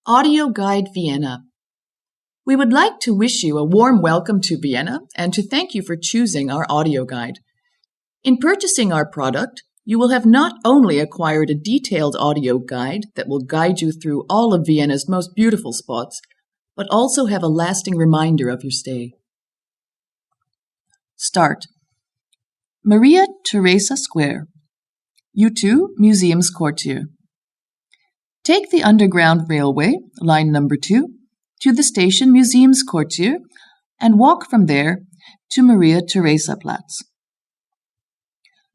Audio Guide Vienna. We would like to wish you a warm welcome to Vienna and to thank you for choosing our audio guide. In purchasing our product, you will have not only acquired a detailed audio guide that will guide you through all of Vienna's most beautiful spots, but also have a lasting reminder of your stay. Start. Maria Theresa Square. U2 Museum's Quartier. Take the Underground Railway, line number 2, to the station Museum's Quartier and walk from there to Maria Theresa Platz.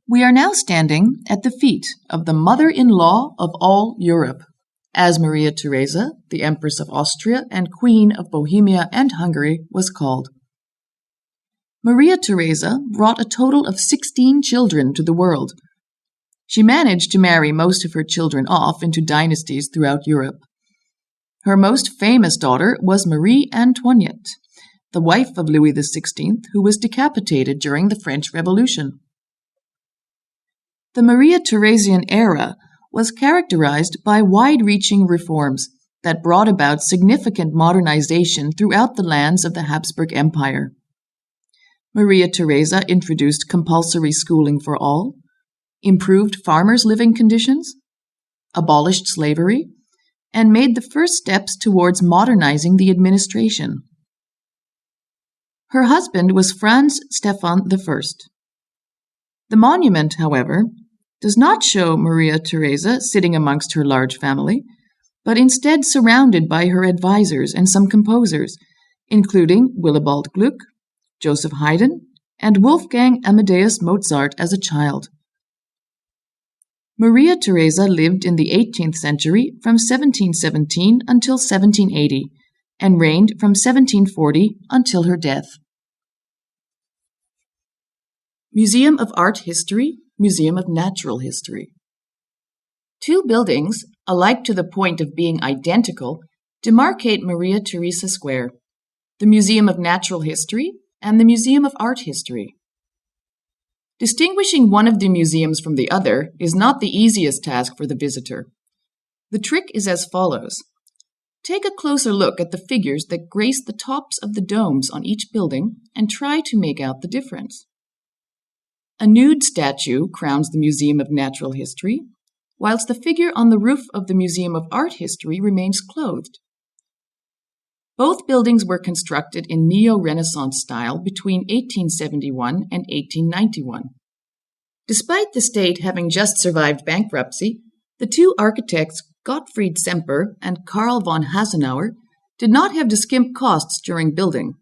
We are now standing at the feet of the mother-in-law of all Europe, as Maria Theresa, the Empress of Austria and Queen of Bohemia and Hungary, was called. Maria Theresa brought a total of 16 children to the world. She managed to marry most of her children off into dynasties throughout Europe. Her most famous daughter was Marie Antoinette, the wife of Louis XVI, who was decapitated during the French Revolution. The Maria Theresian era was characterized by wide-reaching reforms that brought about significant modernization throughout the lands of the Habsburg Empire. Maria Theresa introduced compulsory schooling for all, improved farmers' living conditions, abolished slavery, and made the first steps towards modernizing the administration. Her husband was Franz Stephan I. The monument, however, does not show Maria Theresa sitting amongst her large family, but instead surrounded by her advisors and some composers, including Willibald Gluck, Joseph Haydn, and Wolfgang Amadeus Mozart as a child. Maria Theresa lived in the 18th century from 1717 until 1780 and reigned from 1740 until her death. Museum of Art History, Museum of Natural History. Two buildings, alike to the point of being identical, demarcate Maria Theresa Square, the Museum of Natural History and the Museum of Art History. Distinguishing one of the museums from the other is not the easiest task for the visitor. The trick is as follows. Take a closer look at the figures that grace the tops of the domes on each building and try to make out the difference. A nude statue crowns the Museum of Natural History, whilst the figure on the roof of the Museum of Art History remains clothed. Both buildings were constructed in Neo-Renaissance style between 1871 and 1891. Despite the state having just survived bankruptcy, the two architects Gottfried Semper and Karl von Hasenauer did not have to skimp costs during building.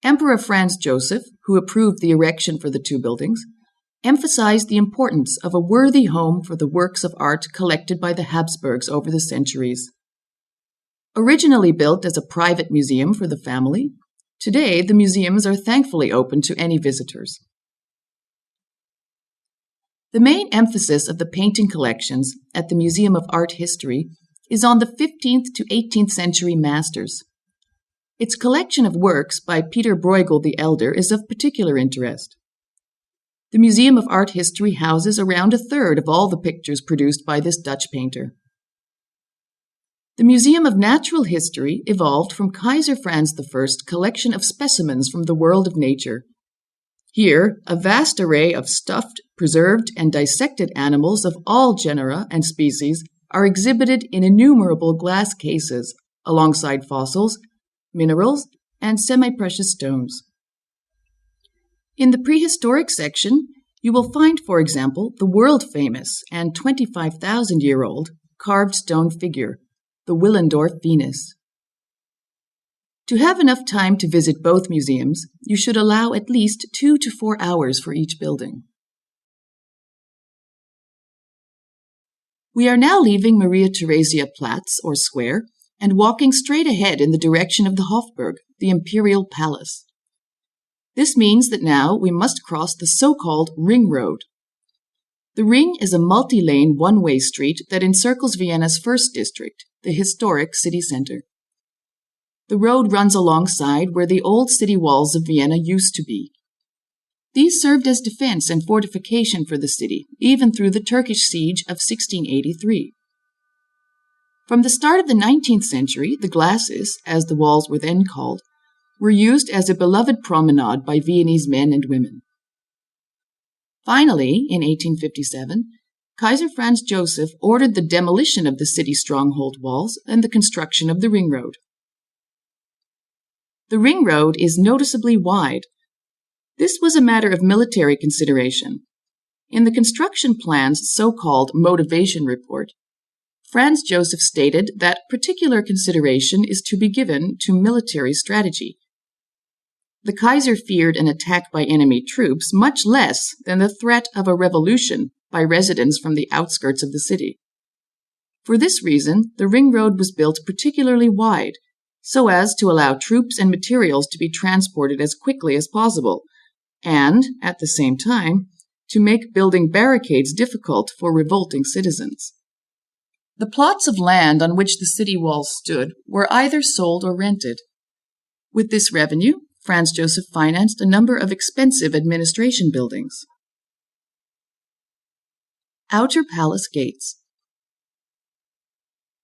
Emperor Franz Joseph, who approved the erection for the two buildings, emphasized the importance of a worthy home for the works of art collected by the Habsburgs over the centuries. Originally built as a private museum for the family, today the museums are thankfully open to any visitors. The main emphasis of the painting collections at the Museum of Art History is on the 15th to 18th century masters. Its collection of works by Peter Bruegel the Elder is of particular interest. The Museum of Art History houses around a third of all the pictures produced by this Dutch painter. The Museum of Natural History evolved from Kaiser Franz I's collection of specimens from the world of nature. Here, a vast array of stuffed, preserved, and dissected animals of all genera and species are exhibited in innumerable glass cases, alongside fossils, minerals, and semi-precious stones. In the prehistoric section, you will find, for example, the world-famous and 25,000-year-old carved stone figure, the Willendorf Venus. To have enough time to visit both museums, you should allow at least 2 to 4 hours for each building. We are now leaving Maria Theresa Platz, or Square, and walking straight ahead in the direction of the Hofburg, the Imperial Palace. This means that now we must cross the so-called Ring Road. The Ring is a multi-lane one-way street that encircles Vienna's first district, the historic city center. The road runs alongside where the old city walls of Vienna used to be. These served as defense and fortification for the city, even through the Turkish siege of 1683. From the start of the 19th century, the glacis, as the walls were then called, were used as a beloved promenade by Viennese men and women. Finally, in 1857, Kaiser Franz Joseph ordered the demolition of the city stronghold walls and the construction of the ring road. The ring road is noticeably wide. This was a matter of military consideration. In the construction plan's so-called motivation report, Franz Joseph stated that particular consideration is to be given to military strategy. The Kaiser feared an attack by enemy troops much less than the threat of a revolution by residents from the outskirts of the city. For this reason, the ring road was built particularly wide, so as to allow troops and materials to be transported as quickly as possible, and, at the same time, to make building barricades difficult for revolting citizens. The plots of land on which the city walls stood were either sold or rented. With this revenue, Franz Joseph financed a number of expensive administration buildings. Outer Palace Gates.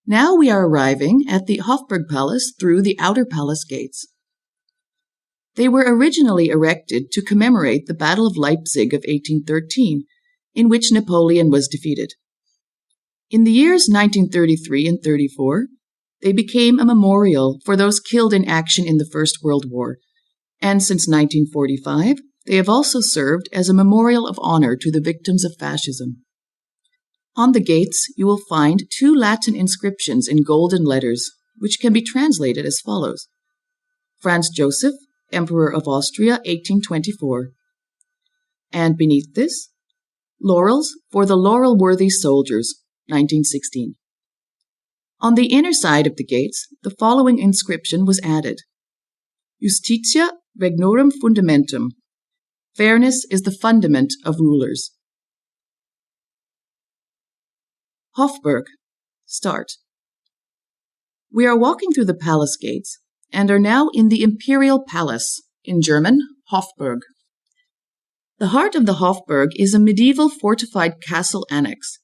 Now we are arriving at the Hofburg Palace through the Outer Palace Gates. They were originally erected to commemorate the Battle of Leipzig of 1813, in which Napoleon was defeated. In the years 1933 and 34, they became a memorial for those killed in action in the First World War, and since 1945, they have also served as a memorial of honor to the victims of fascism. On the gates, you will find 2 Latin inscriptions in golden letters, which can be translated as follows: Franz Joseph, Emperor of Austria, 1824. And beneath this, Laurels for the laurel-worthy soldiers, 1916. On the inner side of the gates, the following inscription was added: Justitia regnorum fundamentum. Fairness is the fundament of rulers. Hofburg. Start. We are walking through the palace gates and are now in the Imperial Palace, in German, Hofburg. The heart of the Hofburg is a medieval fortified castle annex,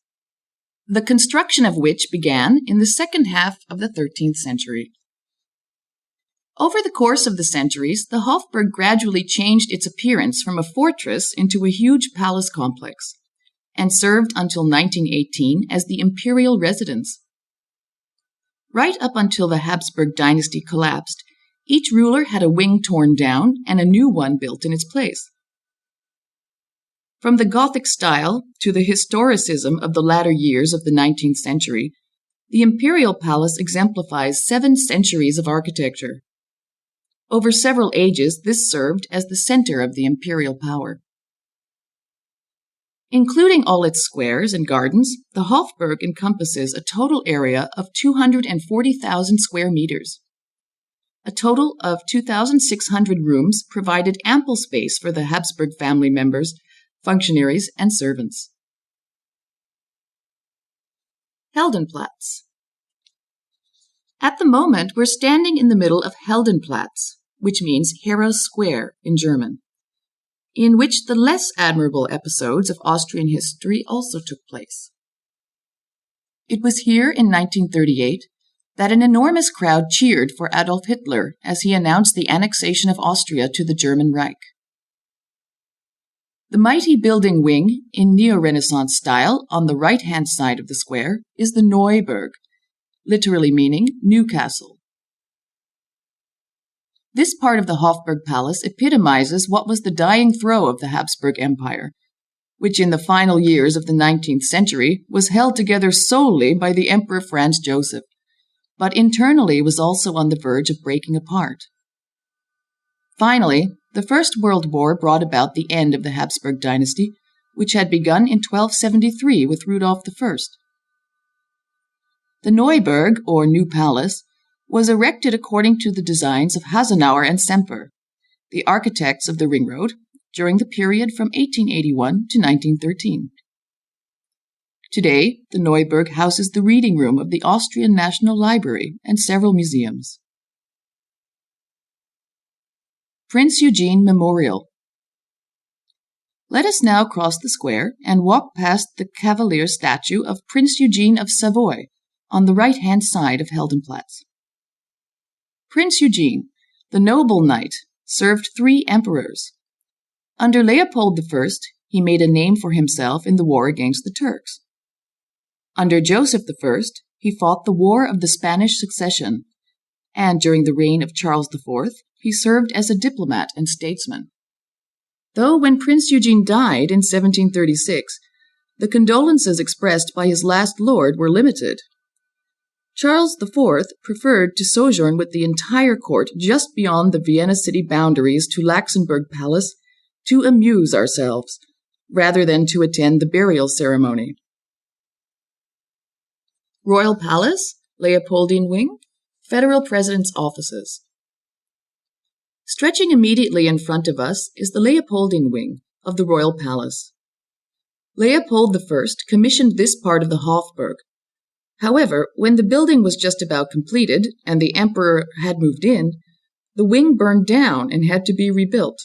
the construction of which began in the second half of the 13th century. Over the course of the centuries, the Hofburg gradually changed its appearance from a fortress into a huge palace complex, and served until 1918 as the imperial residence. Right up until the Habsburg dynasty collapsed, each ruler had a wing torn down and a new one built in its place. From the Gothic style to the historicism of the latter years of the 19th century, the Imperial Palace exemplifies 7 centuries of architecture. Over several ages, this served as the center of the imperial power. Including all its squares and gardens, the Hofburg encompasses a total area of 240,000 square meters. A total of 2,600 rooms provided ample space for the Habsburg family members, functionaries, and servants. Heldenplatz. At the moment, we're standing in the middle of Heldenplatz, which means Heroes' Square in German, in which the less admirable episodes of Austrian history also took place. It was here in 1938 that an enormous crowd cheered for Adolf Hitler as he announced the annexation of Austria to the German Reich. The mighty building wing, in Neo-Renaissance style, on the right-hand side of the square, is the Neuburg, literally meaning New Castle. This part of the Hofburg Palace epitomizes what was the dying throe of the Habsburg Empire, which in the final years of the 19th century was held together solely by the Emperor Franz Joseph, but internally was also on the verge of breaking apart. Finally, the First World War brought about the end of the Habsburg dynasty, which had begun in 1273 with Rudolf I. The Neuburg, or New Palace, was erected according to the designs of Hasenauer and Semper, the architects of the Ring Road, during the period from 1881 to 1913. Today, the Neuburg houses the reading room of the Austrian National Library and several museums. Prince Eugene Memorial. Let us now cross the square and walk past the cavalier statue of Prince Eugene of Savoy on the right-hand side of Heldenplatz. Prince Eugene, the noble knight, served 3 emperors. Under Leopold I, he made a name for himself in the war against the Turks. Under Joseph I, he fought the War of the Spanish Succession, and during the reign of Charles IV, he served as a diplomat and statesman. Though when Prince Eugene died in 1736, the condolences expressed by his last lord were limited. Charles IV preferred to sojourn with the entire court just beyond the Vienna city boundaries to Luxembourg Palace to amuse ourselves, rather than to attend the burial ceremony. Royal Palace, Leopoldine Wing, Federal President's Offices. Stretching immediately in front of us is the Leopoldine Wing of the Royal Palace. Leopold I commissioned this part of the Hofburg. However, when the building was just about completed and the emperor had moved in, the wing burned down and had to be rebuilt.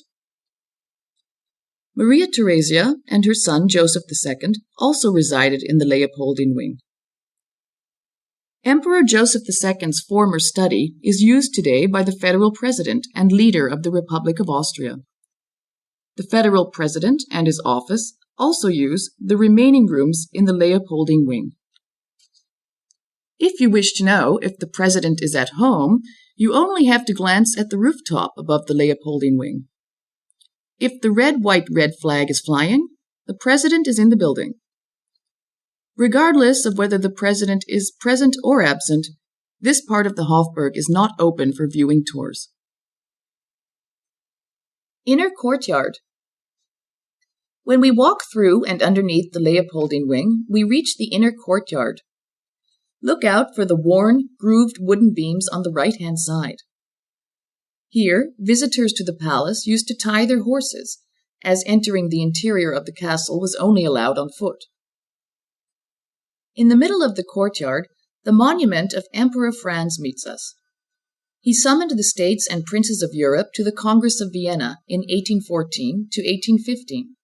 Maria Theresa and her son Joseph II also resided in the Leopoldine Wing. Emperor Joseph II's former study is used today by the federal president and leader of the Republic of Austria. The federal president and his office also use the remaining rooms in the Leopoldine Wing. If you wish to know if the president is at home, you only have to glance at the rooftop above the Leopoldine Wing. If the red-white-red flag is flying, the president is in the building. Regardless of whether the president is present or absent, this part of the Hofburg is not open for viewing tours. Inner Courtyard. When we walk through and underneath the Leopoldine Wing, we reach the inner courtyard. Look out for the worn, grooved wooden beams on the right-hand side. Here, visitors to the palace used to tie their horses, as entering the interior of the castle was only allowed on foot. In the middle of the courtyard, the monument of Emperor Franz meets us. He summoned the states and princes of Europe to the Congress of Vienna in 1814 to 1815.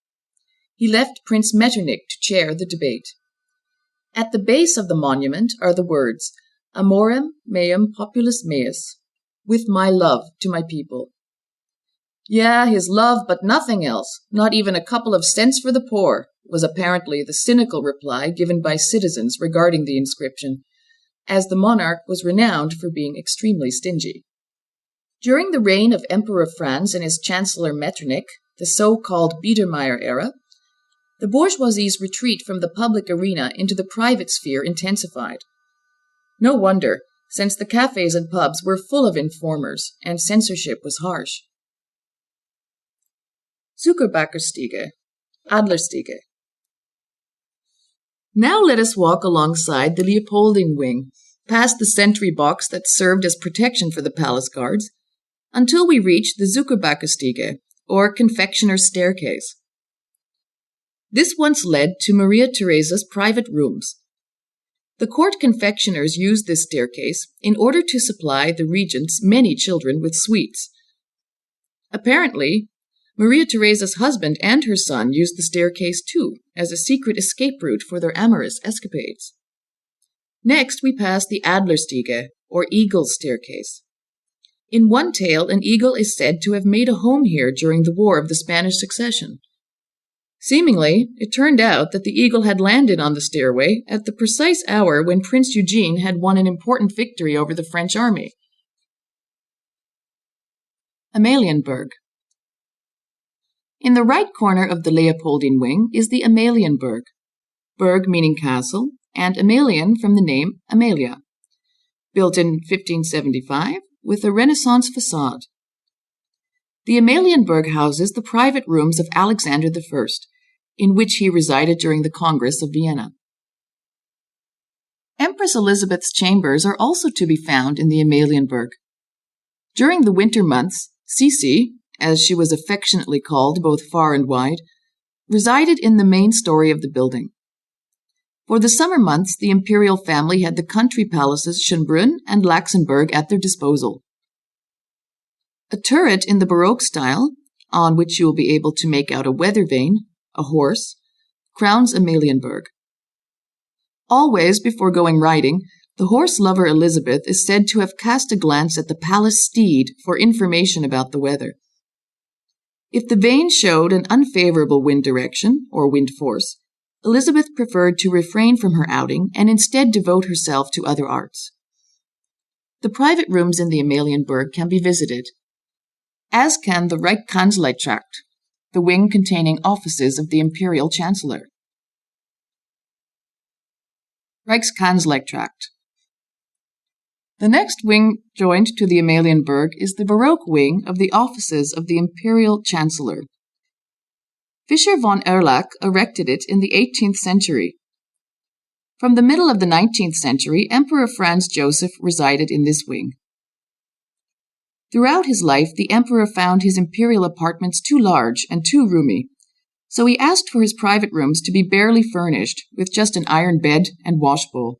He left Prince Metternich to chair the debate. At the base of the monument are the words, Amorem meum populis meus, with my love to my people. Yeah, his love, but nothing else, not even a couple of cents for the poor, was apparently the cynical reply given by citizens regarding the inscription, as the monarch was renowned for being extremely stingy. During the reign of Emperor Franz and his Chancellor Metternich, the so-called Biedermeier era, the bourgeoisie's retreat from the public arena into the private sphere intensified. No wonder, since the cafes and pubs were full of informers and censorship was harsh. Zuckerbackerstiege, Adlerstiege. Now let us walk alongside the Leopoldine Wing, past the sentry box that served as protection for the palace guards, until we reach the Zuckerbackerstiege, or confectioner's staircase. This once led to Maria Theresa's private rooms. The court confectioners used this staircase in order to supply the regent's many children with sweets. Apparently, Maria Theresa's husband and her son used the staircase too, as a secret escape route for their amorous escapades. Next, we pass the Adlerstiege, or Eagle's Staircase. In one tale, an eagle is said to have made a home here during the War of the Spanish Succession. Seemingly, it turned out that the eagle had landed on the stairway at the precise hour when Prince Eugene had won an important victory over the French army. Amalienburg. In the right corner of the Leopoldine Wing is the Amalienburg, Burg meaning castle, and Amalien from the name Amalia, built in 1575 with a Renaissance facade. The Amalienburg houses the private rooms of Alexander I, in which he resided during the Congress of Vienna. Empress Elisabeth's chambers are also to be found in the Amalienburg. During the winter months, Sisi, as she was affectionately called both far and wide, resided in the main story of the building. For the summer months, the imperial family had the country palaces Schönbrunn and Laxenburg at their disposal. A turret in the Baroque style, on which you will be able to make out a weather vane, a horse, crowns Amalienburg. Always, before going riding, The horse lover Elisabeth is said to have cast a glance at the palace steed for information about the weather. If the vane showed an unfavorable wind direction, or wind force, Elisabeth preferred to refrain from her outing and instead devote herself to other arts. The private rooms in the Amalienburg can be visited, as can the Reichskanzleitrakt, the wing containing offices of the Imperial Chancellor. Reichskanzleitrakt. The next wing joined to the Amalienburg is the Baroque wing of the offices of the Imperial Chancellor. Fischer von Erlach erected it in the 18th century. From the middle of the 19th century, Emperor Franz Joseph resided in this wing. Throughout his life, the emperor found his imperial apartments too large and too roomy, so he asked for his private rooms to be barely furnished, with just an iron bed and washbowl.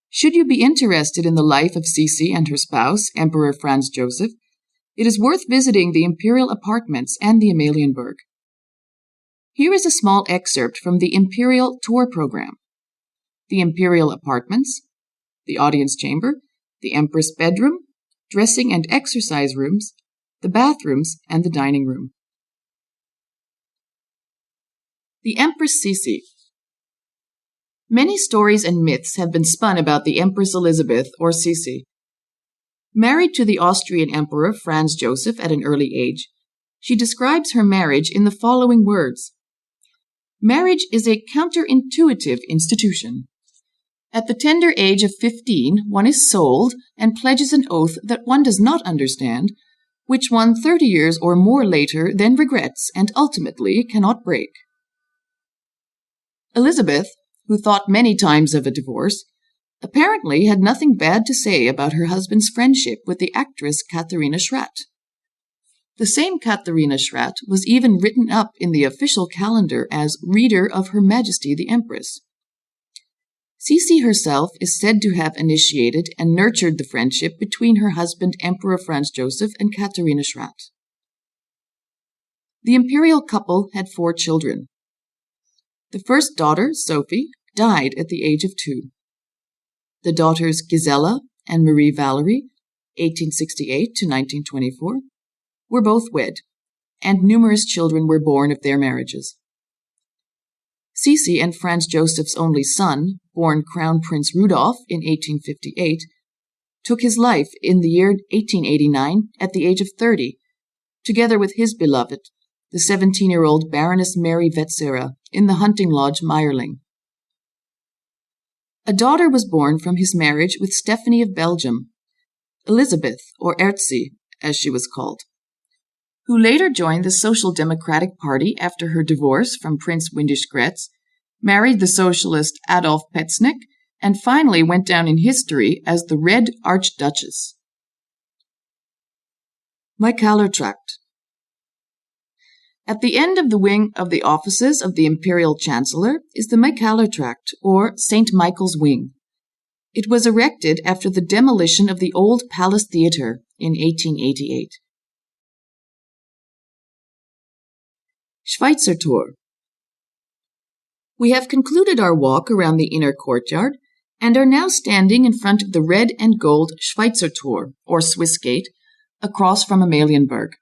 Should you be interested in the life of Sisi and her spouse, Emperor Franz Joseph, it is worth visiting the imperial apartments and the Amalienburg. Here is a small excerpt from the Imperial tour program. The imperial apartments, the audience chamber, the Empress bedroom, dressing and exercise rooms, the bathrooms, and the dining room. The Empress Sisi. Many stories and myths have been spun about the Empress Elisabeth, or Sisi. Married to the Austrian Emperor Franz Joseph at an early age, she describes her marriage in the following words. Marriage is a counterintuitive institution. At the tender age of 15, one is sold and pledges an oath that one does not understand, which one 30 years or more later then regrets and ultimately cannot break. Elisabeth, who thought many times of a divorce, apparently had nothing bad to say about her husband's friendship with the actress Katharina Schratt. The same Katharina Schratt was even written up in the official calendar as Reader of Her Majesty the Empress. Sisi herself is said to have initiated and nurtured the friendship between her husband Emperor Franz Joseph and Katharina Schratt. The imperial couple had 4 children. The first daughter, Sophie, died at the age of 2. The daughters Gisela and Marie Valerie, 1868 to 1924, were both wed, and numerous children were born of their marriages. Sisi and Franz Joseph's only son, born Crown Prince Rudolf in 1858, took his life in the year 1889 at the age of 30, together with his beloved, the 17-year-old Baroness Mary Wetzera, in the hunting lodge Meierling. A daughter was born from his marriage with Stephanie of Belgium, Elisabeth, or Erzi, as she was called, who later joined the Social Democratic Party after her divorce from Prince Windisch-Grätz, married the socialist Adolf Petznick, and finally went down in history as the Red Archduchess. Tract. At the end of the wing of the offices of the Imperial Chancellor is the Tract, or St. Michael's Wing. It was erected after the demolition of the old Palace Theatre in 1888. Schweizer Tor. We have concluded our walk around the inner courtyard and are now standing in front of the red and gold Schweizer Tor, or Swiss Gate, across from Amalienburg.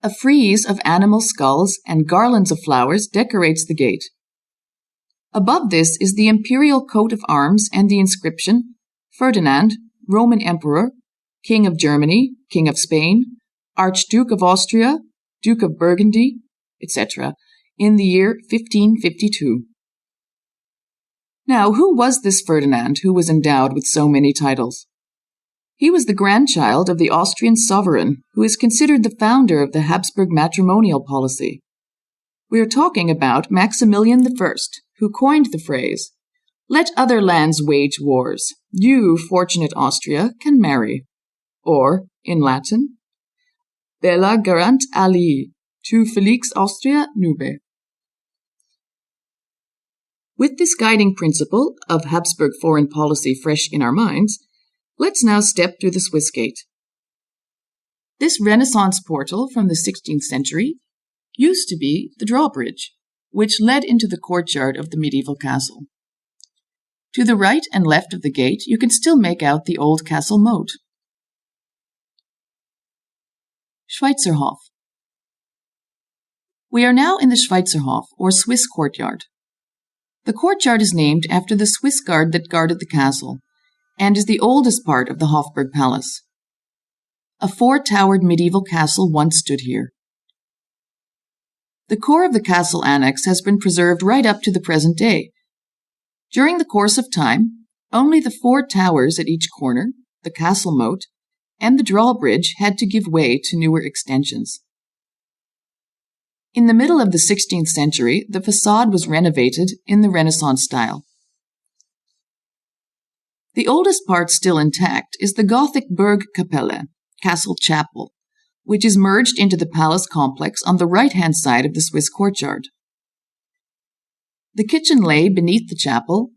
A frieze of animal skulls and garlands of flowers decorates the gate. Above this is the imperial coat of arms and the inscription, Ferdinand, Roman Emperor, King of Germany, King of Spain, Archduke of Austria, Duke of Burgundy, etc., in the year 1552. Now, who was this Ferdinand who was endowed with so many titles? He was the grandchild of the Austrian sovereign, who is considered the founder of the Habsburg matrimonial policy. We are talking about Maximilian I, who coined the phrase, "Let other lands wage wars. You, fortunate Austria, can marry." Or, in Latin, Bella garant alii, tu felix Austria nube. With this guiding principle of Habsburg foreign policy fresh in our minds, let's now step through the Swiss Gate. This Renaissance portal from the 16th century used to be the drawbridge, which led into the courtyard of the medieval castle. To the right and left of the gate, you can still make out the old castle moat. Schweizerhof. We are now in the Schweizerhof, or Swiss courtyard. The courtyard is named after the Swiss guard that guarded the castle, and is the oldest part of the Hofburg Palace. A four-towered medieval castle once stood here. The core of the castle annex has been preserved right up to the present day. During the course of time, only the four towers at each corner, the castle moat, and the drawbridge had to give way to newer extensions. In the middle of the 16th century, the facade was renovated in the Renaissance style. The oldest part still intact is the Gothic Burgkapelle, Castle Chapel, which is merged into the palace complex on the right-hand side of the Swiss courtyard. The kitchen lay beneath the chapel,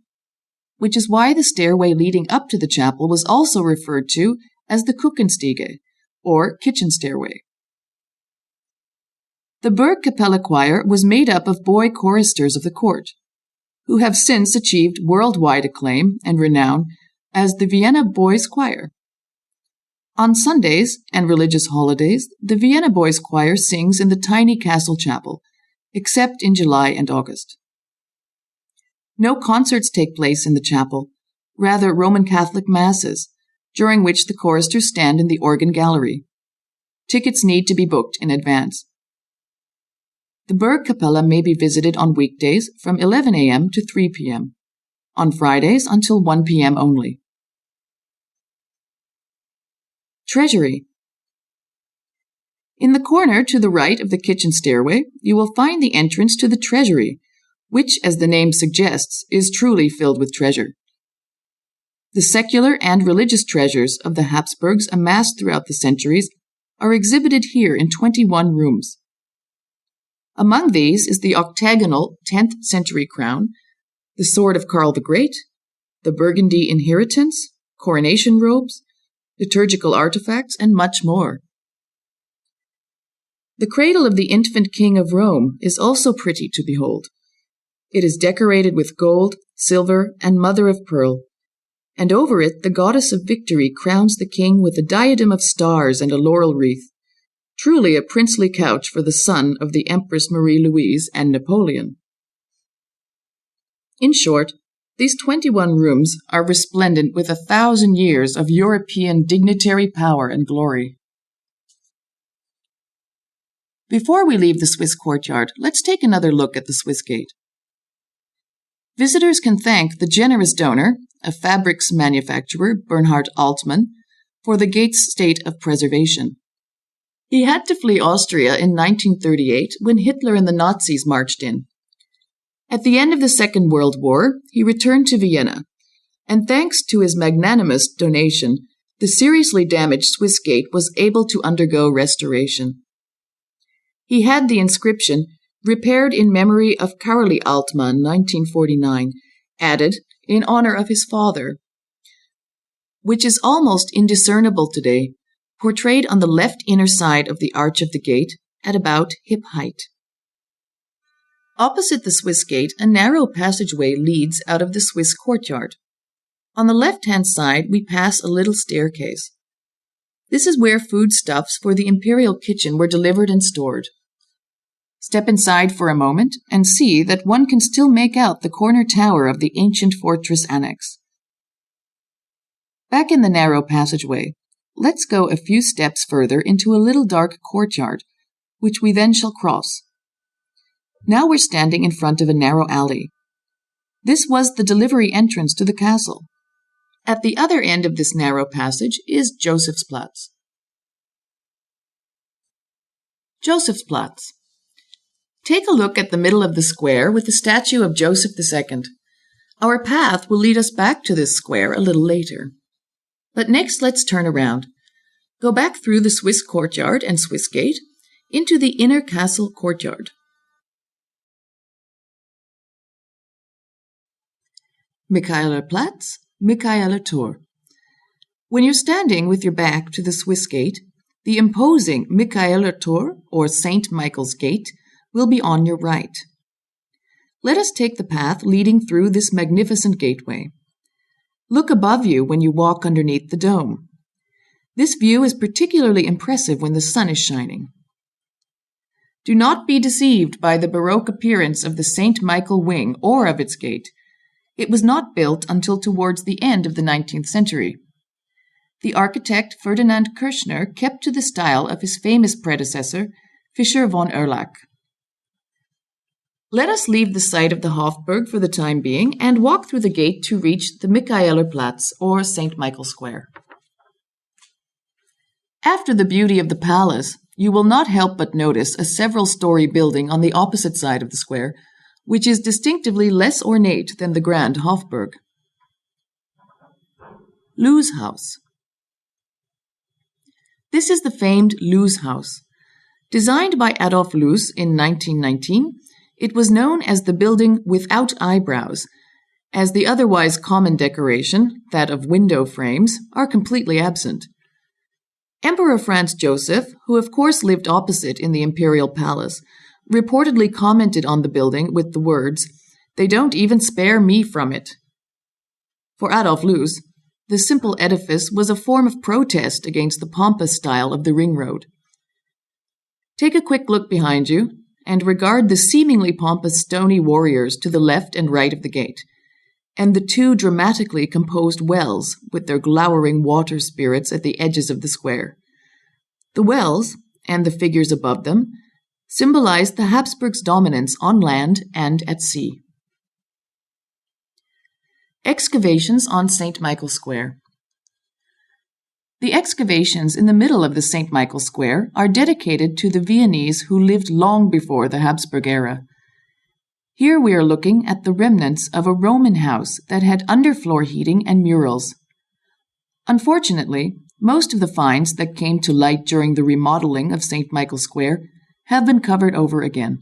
which is why the stairway leading up to the chapel was also referred to as the Kuchenstiege, or kitchen stairway. The Burgkapelle choir was made up of boy choristers of the court, who have since achieved worldwide acclaim and renown as the Vienna Boys Choir. On Sundays and religious holidays, the Vienna Boys Choir sings in the tiny castle chapel, except in July and August. No concerts take place in the chapel, rather Roman Catholic masses, during which the choristers stand in the organ gallery. Tickets need to be booked in advance. The Burgkapelle may be visited on weekdays from 11 a.m. to 3 p.m., on Fridays until 1 p.m. only. Treasury. In the corner to the right of the kitchen stairway, you will find the entrance to the Treasury, which, as the name suggests, is truly filled with treasure. The secular and religious treasures of the Habsburgs amassed throughout the centuries are exhibited here in 21 rooms. Among these is the octagonal 10th century crown, the sword of Karl the Great, the Burgundy inheritance, coronation robes, liturgical artifacts, and much more. The cradle of the infant king of Rome is also pretty to behold. It is decorated with gold, silver, and mother of pearl, and over it the goddess of victory crowns the king with a diadem of stars and a laurel wreath, truly a princely couch for the son of the Empress Marie-Louise and Napoleon. In short, these 21 rooms are resplendent with 1,000 years of European dignitary power and glory. Before we leave the Swiss courtyard, let's take another look at the Swiss gate. Visitors can thank the generous donor, a fabrics manufacturer, Bernhard Altmann, for the gate's state of preservation. He had to flee Austria in 1938 when Hitler and the Nazis marched in. At the end of the Second World War, he returned to Vienna, and thanks to his magnanimous donation, the seriously damaged Swiss gate was able to undergo restoration. He had the inscription, "Repaired in memory of Karoli Altmann, 1949, added in honor of his father, which is almost indiscernible today, portrayed on the left inner side of the arch of the gate at about hip height. Opposite the Swiss gate, a narrow passageway leads out of the Swiss courtyard. On the left-hand side, we pass a little staircase. This is where foodstuffs for the Imperial kitchen were delivered and stored. Step inside for a moment and see that one can still make out the corner tower of the ancient fortress annex. Back in the narrow passageway, let's go a few steps further into a little dark courtyard, which we then shall cross. Now we're standing in front of a narrow alley. This was the delivery entrance to the castle. At the other end of this narrow passage is Josephsplatz. Josephsplatz. Take a look at the middle of the square with the statue of Joseph II. Our path will lead us back to this square a little later. But next let's turn around. Go back through the Swiss courtyard and Swiss gate into the inner castle courtyard. Michaelerplatz, Michaeler Tor. When you're standing with your back to the Swiss gate, the imposing Michaeler Tor, or St. Michael's Gate, will be on your right. Let us take the path leading through this magnificent gateway. Look above you when you walk underneath the dome. This view is particularly impressive when the sun is shining. Do not be deceived by the Baroque appearance of the St. Michael wing or of its gate. It was not built until towards the end of the 19th century. The architect Ferdinand Kirchner kept to the style of his famous predecessor, Fischer von Erlach. Let us leave the site of the Hofburg for the time being and walk through the gate to reach the Michaelerplatz, or St. Michael Square. After the beauty of the palace, you will not help but notice a several-story building on the opposite side of the square, which is distinctively less ornate than the grand Hofburg. Loos House. This is the famed Loos House. Designed by Adolf Loos in 1919, it was known as the building without eyebrows, as the otherwise common decoration, that of window frames, are completely absent. Emperor Franz Joseph, who of course lived opposite in the Imperial Palace, reportedly commented on the building with the words, "They don't even spare me from it." For Adolf Loos, the simple edifice was a form of protest against the pompous style of the ring road. Take a quick look behind you, and regard the seemingly pompous stony warriors to the left and right of the gate, and the two dramatically composed wells with their glowering water spirits at the edges of the square. The wells, and the figures above them, symbolize the Habsburgs' dominance on land and at sea. Excavations on St. Michael Square. The excavations in the middle of the St. Michael Square are dedicated to the Viennese who lived long before the Habsburg era. Here we are looking at the remnants of a Roman house that had underfloor heating and murals. Unfortunately, most of the finds that came to light during the remodeling of St. Michael Square have been covered over again.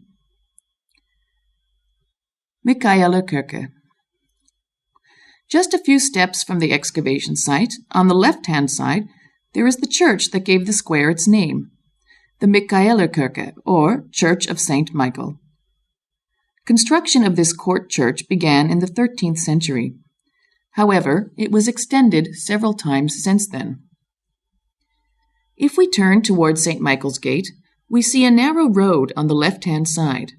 Michaelerkirche. Just a few steps from the excavation site, on the left-hand side, there is the church that gave the square its name, the Michaelerkirche, or Church of St. Michael. Construction of this court church began in the 13th century. However, it was extended several times since then. If we turn towards St. Michael's Gate, we see a narrow road on the left-hand side.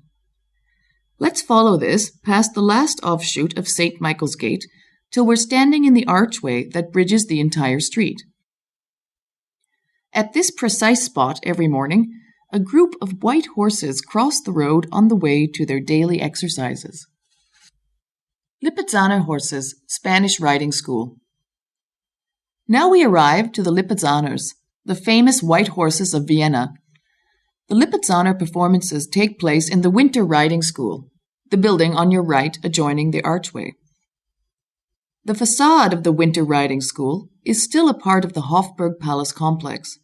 Let's follow this past the last offshoot of St. Michael's Gate till we're standing in the archway that bridges the entire street. At this precise spot every morning, a group of white horses cross the road on the way to their daily exercises. Lipizzaner horses, Spanish riding school. Now we arrive to the Lipizzaners, the famous white horses of Vienna. The Lipizzaner performances take place in the winter riding school, the building on your right adjoining the archway. The facade of the winter riding school is still a part of the Hofburg Palace complex.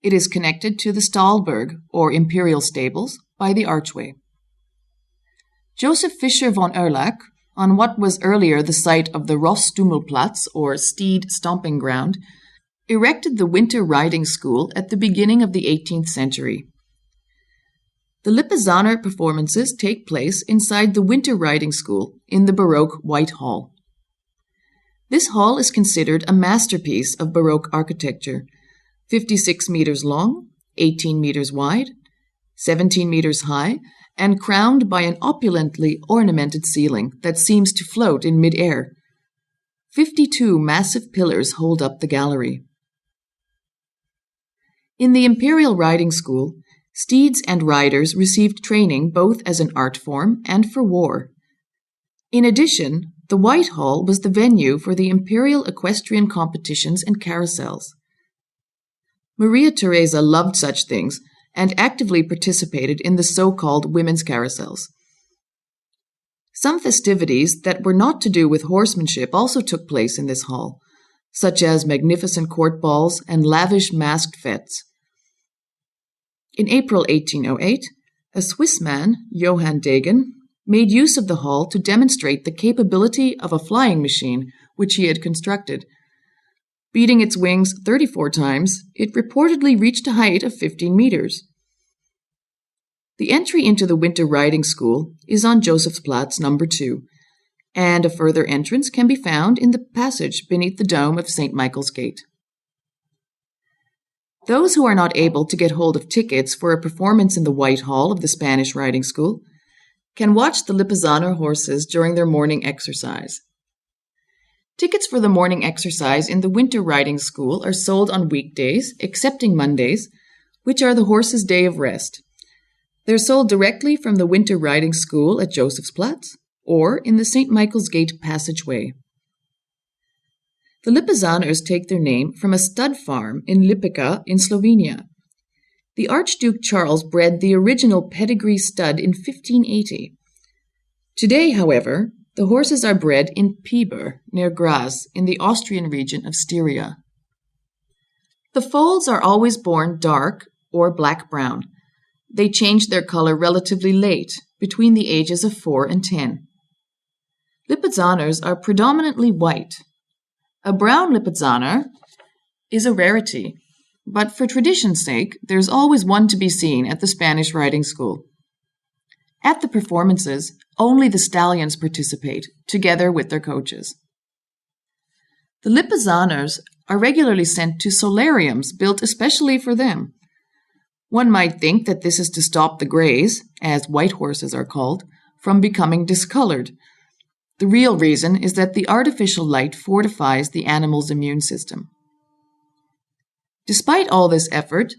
It is connected to the Stahlberg, or Imperial stables, by the archway. Joseph Fischer von Erlach, on what was earlier the site of the Rosstummelplatz, or steed stomping ground, erected the winter riding school at the beginning of the 18th century. The Lipizzaner performances take place inside the winter riding school in the Baroque White Hall. This hall is considered a masterpiece of Baroque architecture, 56 meters long, 18 meters wide, 17 meters high, and crowned by an opulently ornamented ceiling that seems to float in mid-air. 52 massive pillars hold up the gallery. In the Imperial Riding School, steeds and riders received training both as an art form and for war. In addition, the White Hall was the venue for the imperial equestrian competitions and carousels. Maria Theresa loved such things and actively participated in the so-called women's carousels. Some festivities that were not to do with horsemanship also took place in this hall, such as magnificent court balls and lavish masked fêtes. In April 1808, a Swiss man, Johann Degen, made use of the hall to demonstrate the capability of a flying machine which he had constructed. Beating its wings 34 times, it reportedly reached a height of 15 meters. The entry into the winter riding school is on Josephsplatz number 2, and a further entrance can be found in the passage beneath the dome of St. Michael's Gate. Those who are not able to get hold of tickets for a performance in the White Hall of the Spanish Riding School can watch the Lipizzaner horses during their morning exercise. Tickets for the morning exercise in the Winter Riding School are sold on weekdays, excepting Mondays, which are the horses' day of rest. They're sold directly from the Winter Riding School at Josefsplatz or in the St. Michael's Gate passageway. The Lipizzaners take their name from a stud farm in Lipica in Slovenia. The Archduke Charles bred the original pedigree stud in 1580. Today, however, the horses are bred in Piber, near Graz, in the Austrian region of Styria. The foals are always born dark or black-brown. They change their color relatively late, between the ages of 4 and 10. Lipizzaners are predominantly white. A brown Lipizzaner is a rarity, but for tradition's sake, there's always one to be seen at the Spanish Riding School. At the performances, only the stallions participate, together with their coaches. The Lipizzaners are regularly sent to solariums built especially for them. One might think that this is to stop the greys, as white horses are called, from becoming discolored. The real reason is that the artificial light fortifies the animal's immune system. Despite all this effort,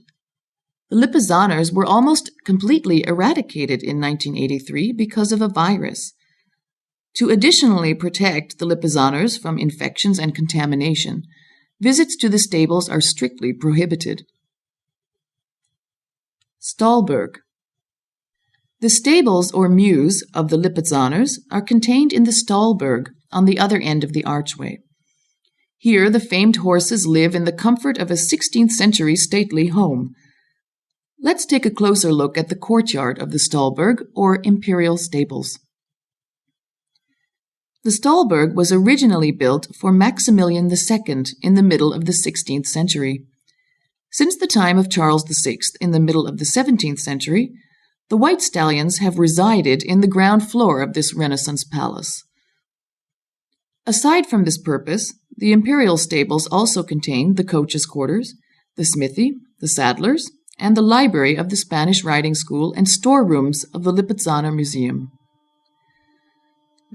the Lipizzaners were almost completely eradicated in 1983 because of a virus. To additionally protect the Lipizzaners from infections and contamination, visits to the stables are strictly prohibited. Stallburg. The stables or mews of the Lipizzaners are contained in the Stallburg on the other end of the archway. Here the famed horses live in the comfort of a 16th century stately home. Let's take a closer look at the courtyard of the Stallburg or Imperial stables. The Stallburg was originally built for Maximilian II in the middle of the 16th century. Since the time of Charles VI in the middle of the 17th century, the white stallions have resided in the ground floor of this Renaissance palace. Aside from this purpose, the Imperial stables also contain the coaches' quarters, the smithy, the saddlers, and the library of the Spanish Riding School and storerooms of the Lipizzaner Museum.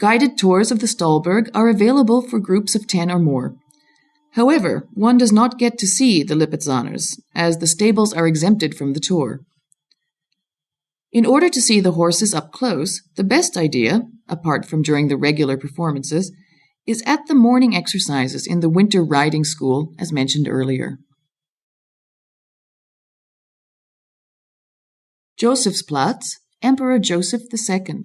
Guided tours of the Stallburg are available for groups of 10 or more. However, one does not get to see the Lipizzaners, as the stables are exempted from the tour. In order to see the horses up close, the best idea, apart from during the regular performances, is at the morning exercises in the Winter Riding School, as mentioned earlier. Josefsplatz, Emperor Joseph II.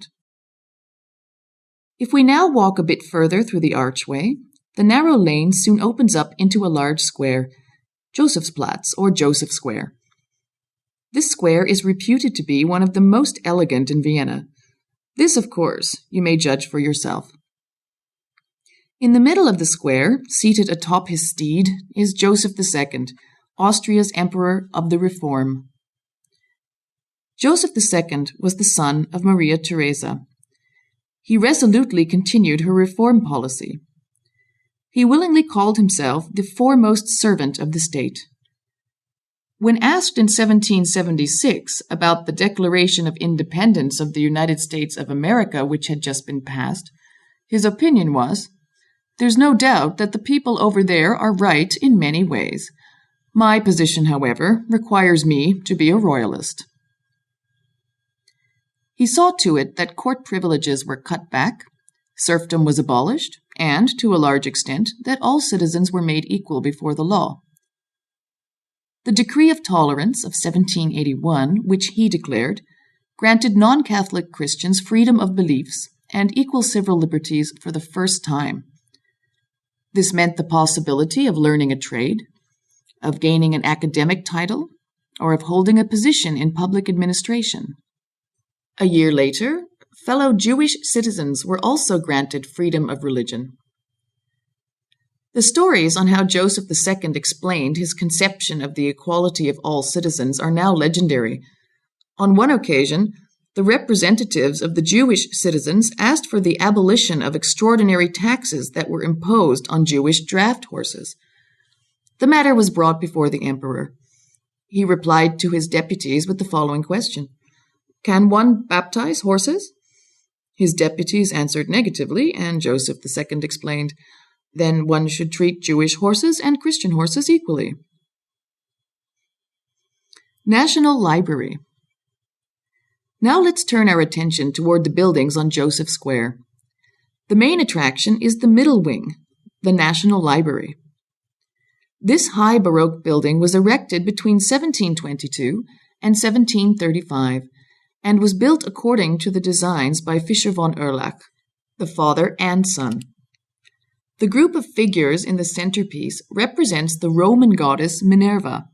If we now walk a bit further through the archway, the narrow lane soon opens up into a large square, Josefsplatz or Joseph Square. This square is reputed to be one of the most elegant in Vienna. This, of course, you may judge for yourself. In the middle of the square, seated atop his steed, is Joseph II, Austria's Emperor of the Reform. Joseph II was the son of Maria Theresa. He resolutely continued her reform policy. He willingly called himself the foremost servant of the state. When asked in 1776 about the Declaration of Independence of the United States of America, which had just been passed, his opinion was, "There's no doubt that the people over there are right in many ways. My position, however, requires me to be a royalist." He saw to it that court privileges were cut back, serfdom was abolished, and, to a large extent, that all citizens were made equal before the law. The Decree of Tolerance of 1781, which he declared, granted non-Catholic Christians freedom of beliefs and equal civil liberties for the first time. This meant the possibility of learning a trade, of gaining an academic title, or of holding a position in public administration. A year later, fellow Jewish citizens were also granted freedom of religion. The stories on how Joseph II explained his conception of the equality of all citizens are now legendary. On one occasion, The representatives of the Jewish citizens asked for the abolition of extraordinary taxes that were imposed on Jewish draft horses. The matter was brought before the emperor. He replied to his deputies with the following question: "Can one baptize horses?" His deputies answered negatively, and Joseph II explained, "Then one should treat Jewish horses and Christian horses equally." National Library. Now let's turn our attention toward the buildings on Joseph Square. The main attraction is the middle wing, the National Library. This high Baroque building was erected between 1722 and 1735 and was built according to the designs by Fischer von Erlach, the father and son. The group of figures in the centerpiece represents the Roman goddess Minerva.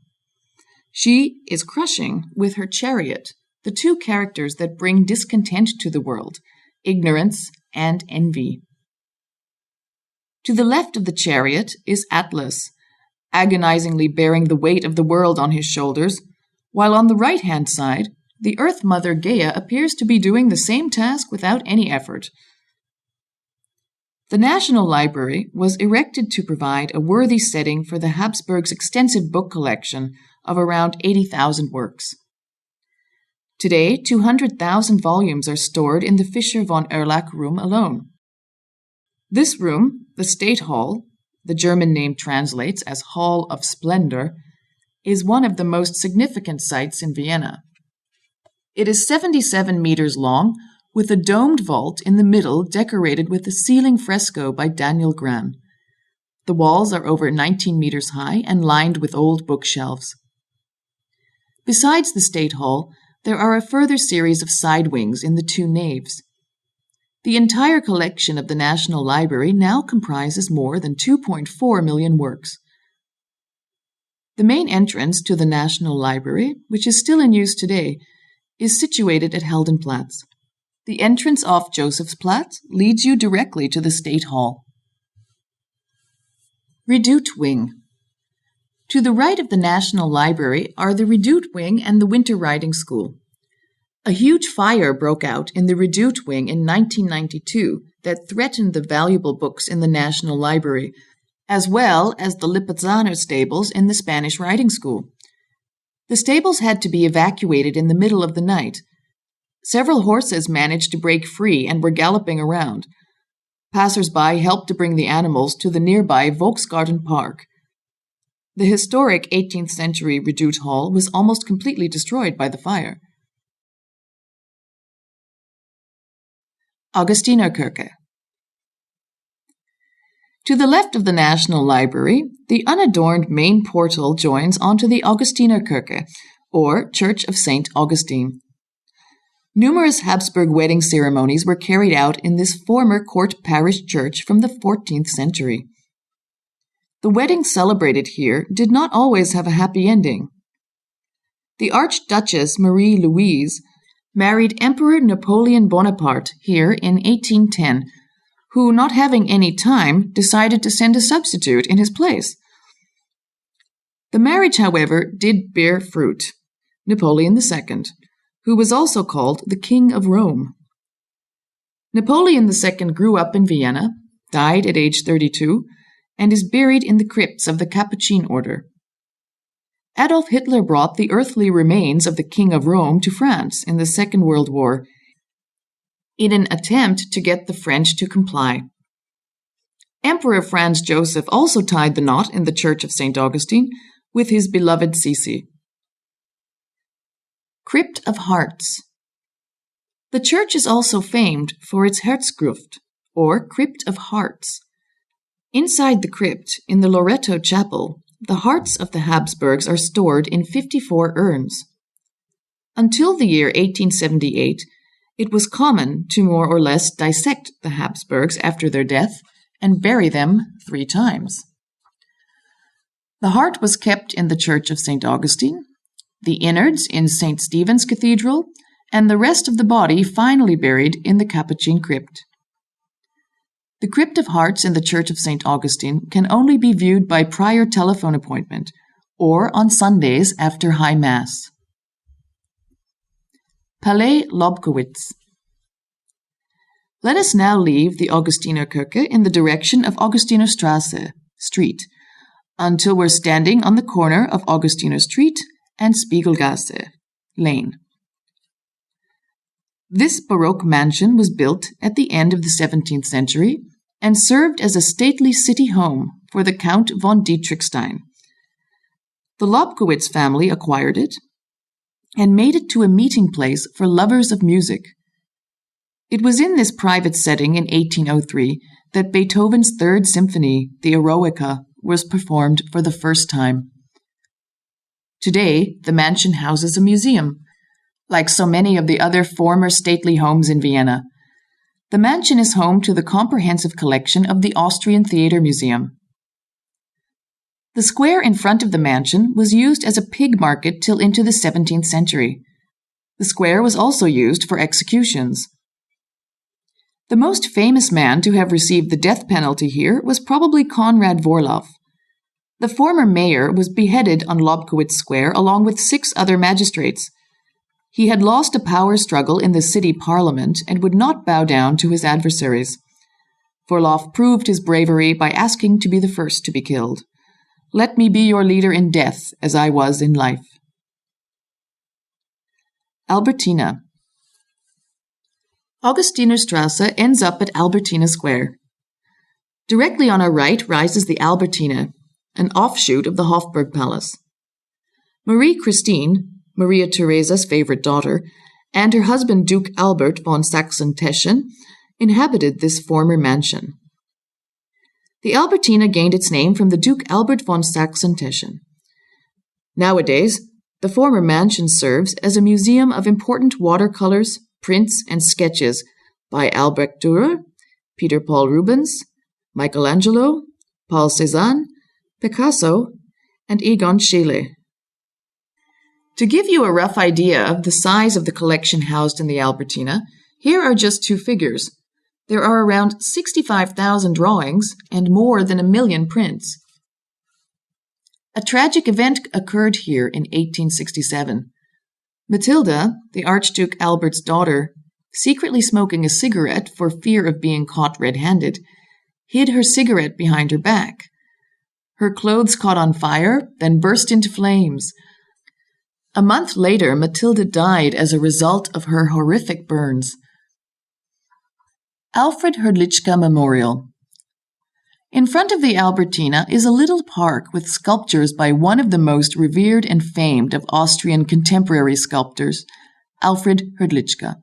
She is crushing with her chariot the two characters that bring discontent to the world, ignorance and envy. To the left of the chariot is Atlas, agonizingly bearing the weight of the world on his shoulders, while on the right-hand side, the Earth Mother Gaia appears to be doing the same task without any effort. The National Library was erected to provide a worthy setting for the Habsburgs' extensive book collection of around 80,000 works. Today, 200,000 volumes are stored in the Fischer von Erlach room alone. This room, the State Hall, the German name translates as Hall of Splendor, is one of the most significant sites in Vienna. It is 77 meters long, with a domed vault in the middle decorated with a ceiling fresco by Daniel Gran. The walls are over 19 meters high and lined with old bookshelves. Besides the State Hall, there are a further series of side wings in the two naves. The entire collection of the National Library now comprises more than 2.4 million works. The main entrance to the National Library, which is still in use today, is situated at Heldenplatz. The entrance off Josephsplatz leads you directly to the State Hall. Redoute Wing. To the right of the National Library are the Redoute Wing and the Winter Riding School. A huge fire broke out in the Redoute Wing in 1992 that threatened the valuable books in the National Library, as well as the Lipizzan stables in the Spanish Riding School. The stables had to be evacuated in the middle of the night. Several horses managed to break free and were galloping around. Passers-by helped to bring the animals to the nearby Volksgarten Park. The historic 18th century Redoute Hall was almost completely destroyed by the fire. Augustinerkirche. To the left of the National Library, the unadorned main portal joins onto the Augustinerkirche, or Church of St. Augustine. Numerous Habsburg wedding ceremonies were carried out in this former court parish church from the 14th century. The weddings celebrated here did not always have a happy ending. The Archduchess Marie Louise married Emperor Napoleon Bonaparte here in 1810, who, not having any time, decided to send a substitute in his place. The marriage, however, did bear fruit. Napoleon II, who was also called the King of Rome. Napoleon II grew up in Vienna, died at age 32, and is buried in the crypts of the Capuchin order. Adolf Hitler brought the earthly remains of the King of Rome to France in the Second World War in an attempt to get the French to comply. Emperor Franz Joseph also tied the knot in the Church of St. Augustine with his beloved Sisi. Crypt of Hearts. The church is also famed for its Herzgruft, or Crypt of Hearts. Inside the crypt, in the Loreto Chapel, the hearts of the Habsburgs are stored in 54 urns. Until the year 1878, it was common to more or less dissect the Habsburgs after their death and bury them 3 times. The heart was kept in the Church of St. Augustine, the innards in St. Stephen's Cathedral, and the rest of the body finally buried in the Capuchin crypt. The Crypt of Hearts in the Church of St. Augustine can only be viewed by prior telephone appointment or on Sundays after High Mass. Palais Lobkowitz. Let us now leave the Augustinerkirche in the direction of Augustinerstrasse, street, until we're standing on the corner of Augustiner Street and Spiegelgasse, lane. This Baroque mansion was built at the end of the 17th century and served as a stately city home for the Count von Dietrichstein. The Lobkowitz family acquired it and made it to a meeting place for lovers of music. It was in this private setting in 1803 that Beethoven's Third Symphony, the Eroica, was performed for the first time. Today, the mansion houses a museum, like so many of the other former stately homes in Vienna. The mansion is home to the comprehensive collection of the Austrian Theatre Museum. The square in front of the mansion was used as a pig market till into the 17th century. The square was also used for executions. The most famous man to have received the death penalty here was probably Konrad Vorloff. The former mayor was beheaded on Lobkowitz Square along with 6 other magistrates. He had lost a power struggle in the city parliament and would not bow down to his adversaries. Vorloff proved his bravery by asking to be the first to be killed. Let me be your leader in death, as I was in life. Albertina. Augustinerstrasse ends up at Albertina Square. Directly on our right rises the Albertina, an offshoot of the Hofburg Palace. Marie Christine, Maria Theresa's favorite daughter, and her husband Duke Albert von Sachsen-Teschen inhabited this former mansion. The Albertina gained its name from the Duke Albert von Sachsen-Teschen. Nowadays, the former mansion serves as a museum of important watercolors, prints, and sketches by Albrecht Dürer, Peter Paul Rubens, Michelangelo, Paul Cézanne, Picasso, and Egon Schiele. To give you a rough idea of the size of the collection housed in the Albertina, here are just 2 figures. There are around 65,000 drawings and more than 1 million prints. A tragic event occurred here in 1867. Matilda, the Archduke Albert's daughter, secretly smoking a cigarette for fear of being caught red-handed, hid her cigarette behind her back. Her clothes caught on fire, then burst into flames. A month later, Matilda died as a result of her horrific burns. Alfred Hrdlička Memorial. In front of the Albertina is a little park with sculptures by one of the most revered and famed of Austrian contemporary sculptors, Alfred Hrdlička.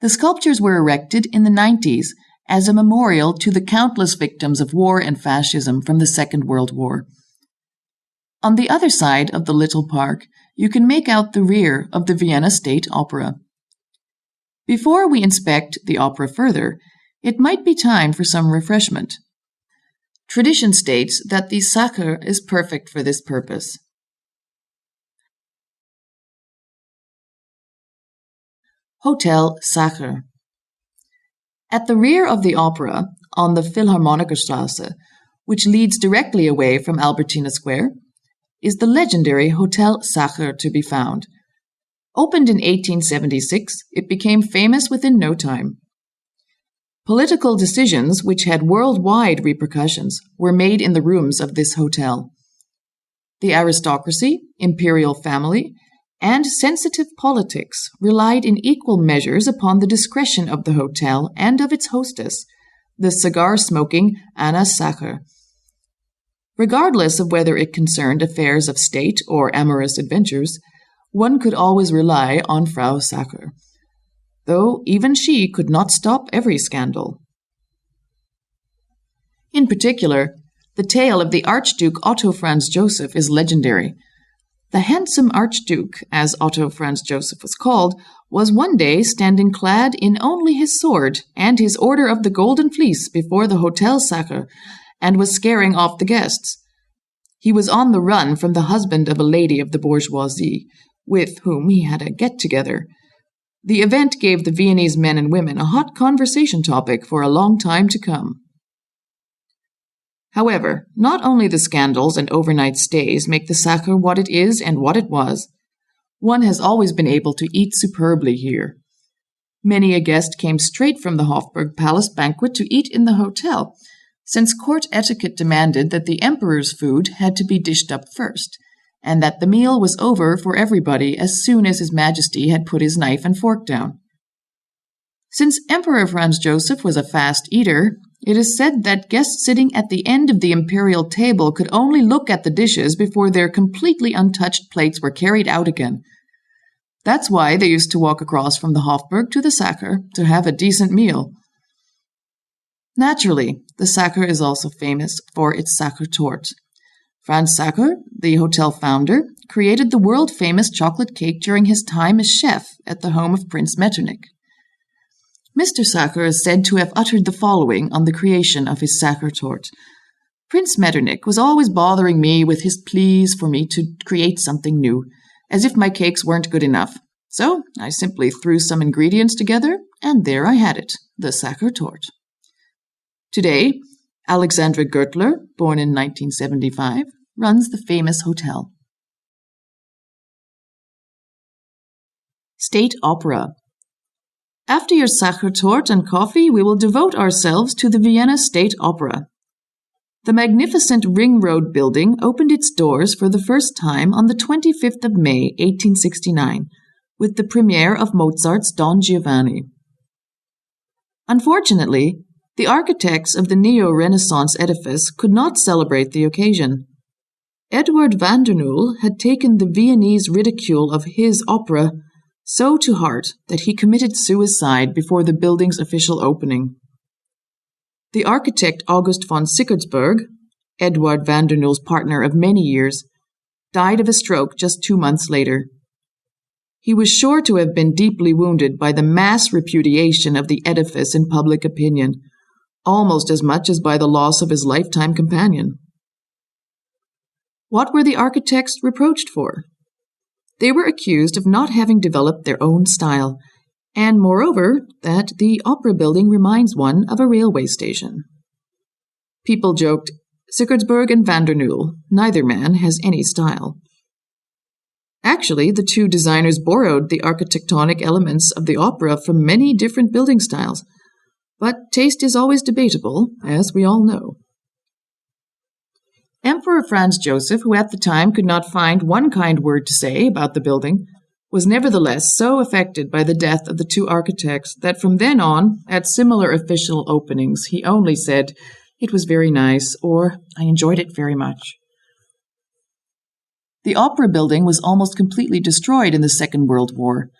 The sculptures were erected in the 90s as a memorial to the countless victims of war and fascism from the Second World War. On the other side of the little park, you can make out the rear of the Vienna State Opera. Before we inspect the opera further, it might be time for some refreshment. Tradition states that the Sacher is perfect for this purpose. Hotel Sacher. At the rear of the opera, on the Philharmonikerstrasse, which leads directly away from Albertina Square, is the legendary Hotel Sacher to be found. Opened in 1876, it became famous within no time. Political decisions, which had worldwide repercussions, were made in the rooms of this hotel. The aristocracy, imperial family, and sensitive politics relied in equal measures upon the discretion of the hotel and of its hostess, the cigar-smoking Anna Sacher. Regardless of whether it concerned affairs of state or amorous adventures, one could always rely on Frau Sacher, though even she could not stop every scandal. In particular, the tale of the Archduke Otto Franz Joseph is legendary. The handsome Archduke, as Otto Franz Joseph was called, was one day standing clad in only his sword and his Order of the Golden Fleece before the Hotel Sacher, and was scaring off the guests. He was on the run from the husband of a lady of the bourgeoisie, with whom he had a get-together. The event gave the Viennese men and women a hot conversation topic for a long time to come. However, not only the scandals and overnight stays make the Sacher what it is and what it was. One has always been able to eat superbly here. Many a guest came straight from the Hofburg Palace banquet to eat in the hotel, since court etiquette demanded that the emperor's food had to be dished up first, and that the meal was over for everybody as soon as His Majesty had put his knife and fork down. Since Emperor Franz Joseph was a fast eater, it is said that guests sitting at the end of the imperial table could only look at the dishes before their completely untouched plates were carried out again. That's why they used to walk across from the Hofburg to the Sacher to have a decent meal. Naturally, the Sacher is also famous for its Sacher Torte. Franz Sacher, the hotel founder, created the world-famous chocolate cake during his time as chef at the home of Prince Metternich. Mr. Sacher is said to have uttered the following on the creation of his Sacher Torte. Prince Metternich was always bothering me with his pleas for me to create something new, as if my cakes weren't good enough. So I simply threw some ingredients together, and there I had it, the Sacher Torte. Today, Alexandra Gertler, born in 1975, runs the famous hotel. State Opera. After your Sacher Torte and coffee, we will devote ourselves to the Vienna State Opera. The magnificent Ring Road building opened its doors for the first time on the 25th of May, 1869, with the premiere of Mozart's Don Giovanni. Unfortunately, the architects of the neo-Renaissance edifice could not celebrate the occasion. Edward van der Nul had taken the Viennese ridicule of his opera so to heart that he committed suicide before the building's official opening. The architect August von Sickert, Edward van der Nul's partner of many years, died of a stroke just 2 months later. He was sure to have been deeply wounded by the mass repudiation of the edifice in public opinion, almost as much as by the loss of his lifetime companion. What were the architects reproached for? They were accused of not having developed their own style, and moreover, that the opera building reminds one of a railway station. People joked, Sickertsburg and van der Nul, neither man has any style. Actually, the two designers borrowed the architectonic elements of the opera from many different building styles, but taste is always debatable, as we all know. Emperor Franz Joseph, who at the time could not find one kind word to say about the building, was nevertheless so affected by the death of the two architects that from then on, at similar official openings, he only said, "It was very nice," or "I enjoyed it very much." The opera building was almost completely destroyed in the Second World War,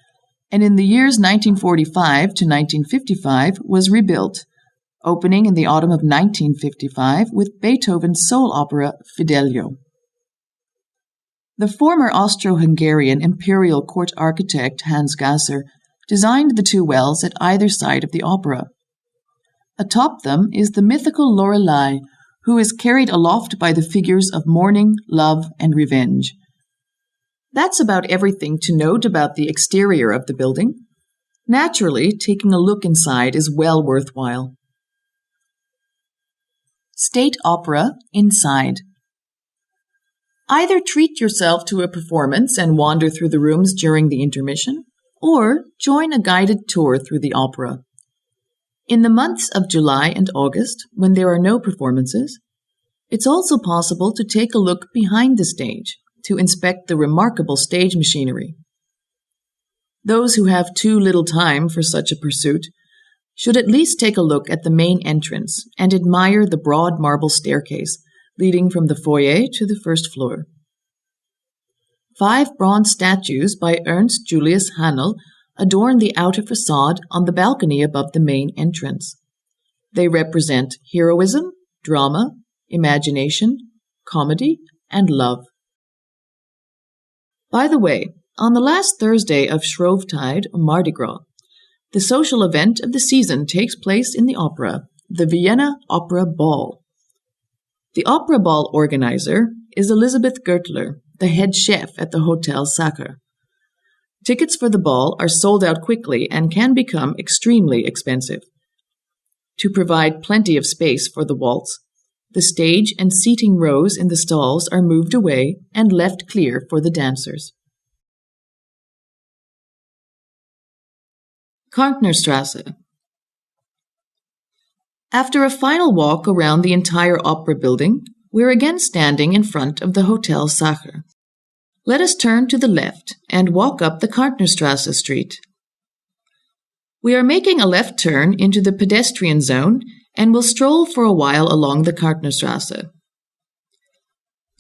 and in the years 1945 to 1955 was rebuilt, opening in the autumn of 1955 with Beethoven's soul opera Fidelio. The former Austro-Hungarian Imperial court architect Hans Gasser designed the two wells at either side of the opera. Atop them is the mythical Lorelei, who is carried aloft by the figures of mourning, love, and revenge. That's about everything to note about the exterior of the building. Naturally, taking a look inside is well worthwhile. State Opera Inside. Either treat yourself to a performance and wander through the rooms during the intermission, or join a guided tour through the opera. In the months of July and August, when there are no performances, it's also possible to take a look behind the stage to inspect the remarkable stage machinery. Those who have too little time for such a pursuit should at least take a look at the main entrance and admire the broad marble staircase leading from the foyer to the first floor. 5 bronze statues by Ernst Julius Hanel adorn the outer facade on the balcony above the main entrance. They represent heroism, drama, imagination, comedy, and love. By the way, on the last Thursday of Shrovetide, Mardi Gras, the social event of the season takes place in the opera, the Vienna Opera Ball. The opera ball organizer is Elisabeth Gertler, the head chef at the Hotel Sacher. Tickets for the ball are sold out quickly and can become extremely expensive. To provide plenty of space for the waltz, the stage and seating rows in the stalls are moved away and left clear for the dancers. Kärntnerstrasse. After a final walk around the entire opera building, we're again standing in front of the Hotel Sacher. Let us turn to the left and walk up the Kärntnerstrasse street. We are making a left turn into the pedestrian zone and will stroll for a while along the Kärntnerstrasse.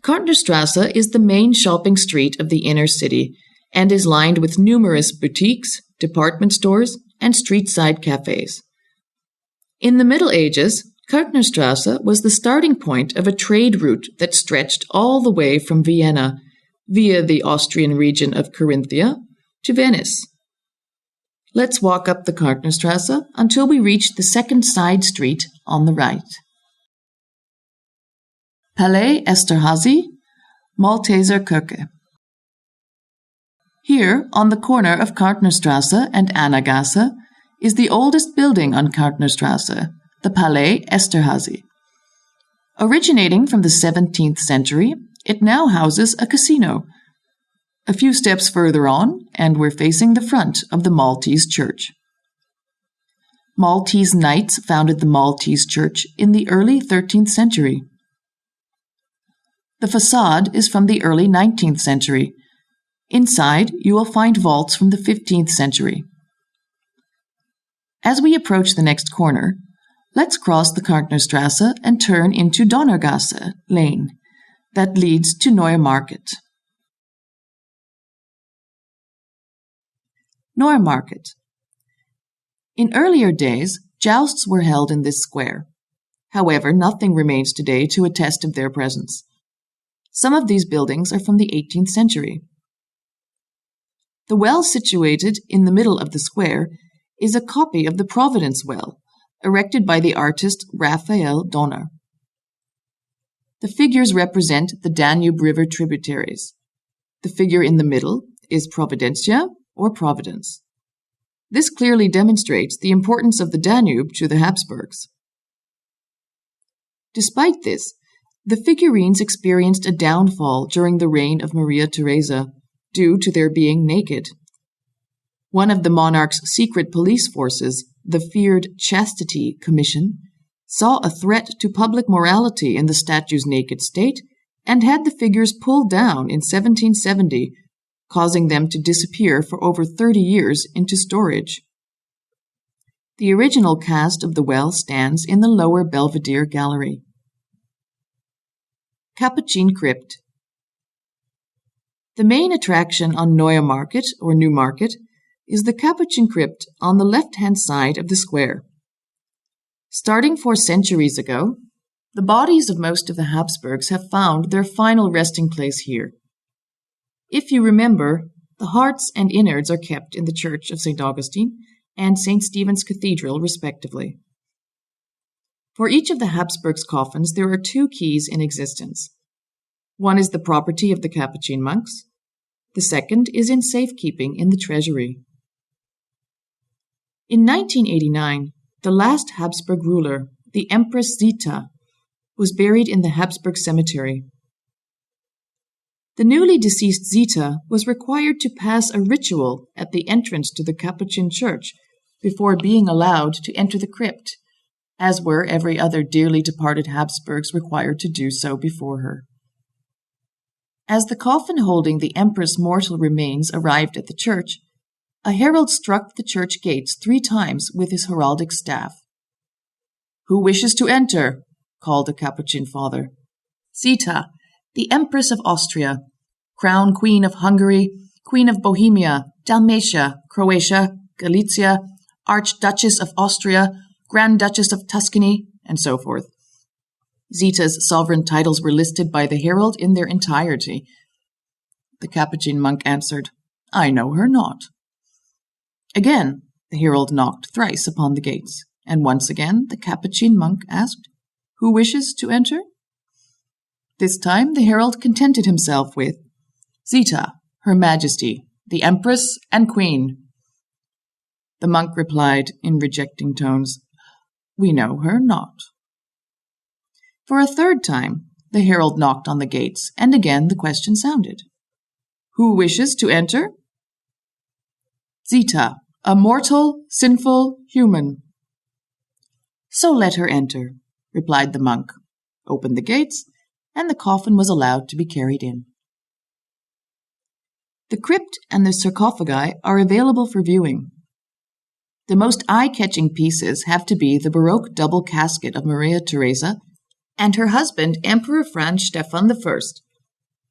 Kärntnerstrasse is the main shopping street of the inner city and is lined with numerous boutiques, department stores, and street-side cafes. In the Middle Ages, Kärntnerstrasse was the starting point of a trade route that stretched all the way from Vienna, via the Austrian region of Carinthia, to Venice. Let's walk up the Kärntnerstrasse until we reach the second side street on the right. Palais Esterhazy, Malteser Kirche. Here, on the corner of Kärntnerstrasse and Annagasse, is the oldest building on Kärntnerstrasse, the Palais Esterhazy. Originating from the 17th century, it now houses a casino. A few steps further on, and we're facing the front of the Maltese church. Maltese knights founded the Maltese church in the early 13th century. The facade is from the early 19th century. Inside, you will find vaults from the 15th century. As we approach the next corner, let's cross the Kärntnerstrasse and turn into Donnergasse lane that leads to Neue Market. Neue Market. In earlier days, jousts were held in this square. However, nothing remains today to attest of their presence. Some of these buildings are from the 18th century. The well situated in the middle of the square is a copy of the Providence Well, erected by the artist Raphael Donner. The figures represent the Danube River tributaries. The figure in the middle is Providentia, or Providence. This clearly demonstrates the importance of the Danube to the Habsburgs. Despite this, the figurines experienced a downfall during the reign of Maria Theresa, due to their being naked. One of the monarch's secret police forces, the feared Chastity Commission, saw a threat to public morality in the statue's naked state and had the figures pulled down in 1770, causing them to disappear for over 30 years into storage. The original cast of the well stands in the lower Belvedere Gallery. Capuchin Crypt. The main attraction on Neue Market, or New Market, is the Capuchin Crypt on the left-hand side of the square. Starting 4 centuries ago, the bodies of most of the Habsburgs have found their final resting place here. If you remember, the hearts and innards are kept in the Church of St. Augustine and St. Stephen's Cathedral, respectively. For each of the Habsburgs' coffins, there are 2 keys in existence. One is the property of the Capuchin monks. The second is in safekeeping in the Treasury. In 1989, the last Habsburg ruler, the Empress Zita, was buried in the Habsburg cemetery. The newly deceased Zita was required to pass a ritual at the entrance to the Capuchin church before being allowed to enter the crypt, as were every other dearly departed Habsburgs required to do so before her. As the coffin holding the Empress' mortal remains arrived at the church, a herald struck the church gates 3 times with his heraldic staff. "Who wishes to enter?" called the Capuchin father. "Zita, the Empress of Austria, Crown Queen of Hungary, Queen of Bohemia, Dalmatia, Croatia, Galicia, Archduchess of Austria, Grand Duchess of Tuscany," and so forth. Zita's sovereign titles were listed by the herald in their entirety. The Capuchin monk answered, "I know her not." Again, the herald knocked thrice upon the gates, and once again the Capuchin monk asked, "Who wishes to enter?" This time the herald contented himself with, "Zita, Her Majesty, the Empress and Queen." The monk replied in rejecting tones, "We know her not." For a 3rd time, the herald knocked on the gates, and again the question sounded, "Who wishes to enter?" "Zita, A mortal, sinful human." "So let her enter," replied the monk, opened the gates, and the coffin was allowed to be carried in. The crypt and the sarcophagi are available for viewing. The most eye-catching pieces have to be the Baroque double casket of Maria Theresa and her husband, Emperor Franz Stephan I.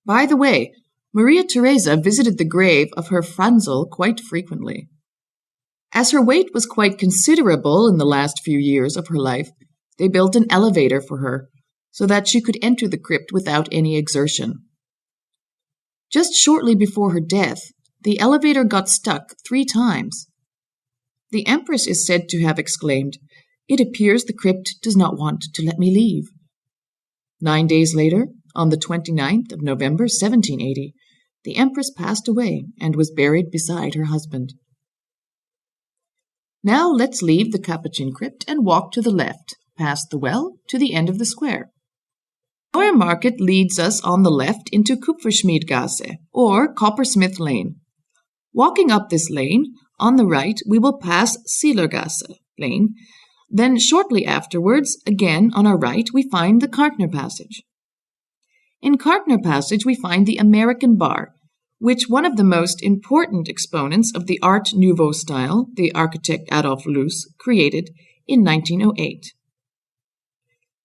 By the way, Maria Theresa visited the grave of her Franzl quite frequently. As her weight was quite considerable in the last few years of her life, they built an elevator for her, so that she could enter the crypt without any exertion. Just shortly before her death, the elevator got stuck 3 times. The Empress is said to have exclaimed, "It appears the crypt does not want to let me leave." 9 days later, on the 29th of November 1780, the Empress passed away and was buried beside her husband. Now let's leave the Capuchin crypt and walk to the left, past the well, to the end of the square. Neuer Market leads us on the left into Kupferschmiedgasse, or Coppersmith Lane. Walking up this lane, on the right we will pass Seelergasse Lane. Then shortly afterwards, again on our right, we find the Kartner Passage. In Kartner Passage we find the American Bar, which one of the most important exponents of the Art Nouveau style, the architect Adolf Loos, created in 1908.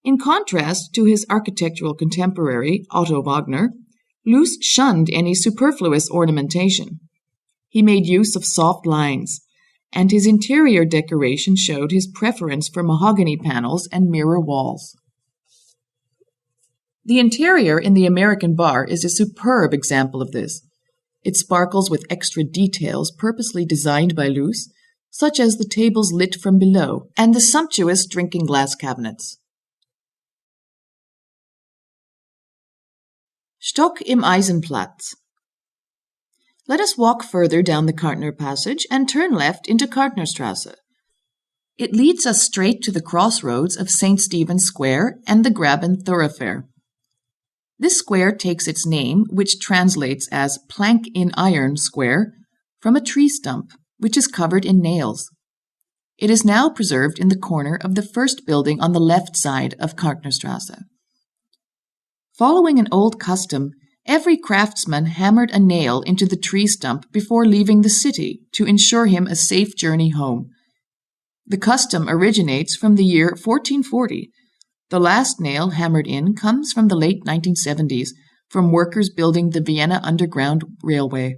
In contrast to his architectural contemporary, Otto Wagner, Loos shunned any superfluous ornamentation. He made use of soft lines, and his interior decoration showed his preference for mahogany panels and mirror walls. The interior in the American Bar is a superb example of this. It sparkles with extra details purposely designed by Loos, such as the tables lit from below and the sumptuous drinking glass cabinets. Stock im Eisenplatz. Let us walk further down the Kartner Passage and turn left into Kartnerstrasse. It leads us straight to the crossroads of St. Stephen's Square and the Graben Thoroughfare. This square takes its name, which translates as plank in iron square, from a tree stump, which is covered in nails. It is now preserved in the corner of the first building on the left side of Kartnerstrasse. Following an old custom, every craftsman hammered a nail into the tree stump before leaving the city to ensure him a safe journey home. The custom originates from the year 1440. The last nail hammered in comes from the late 1970s, from workers building the Vienna Underground Railway.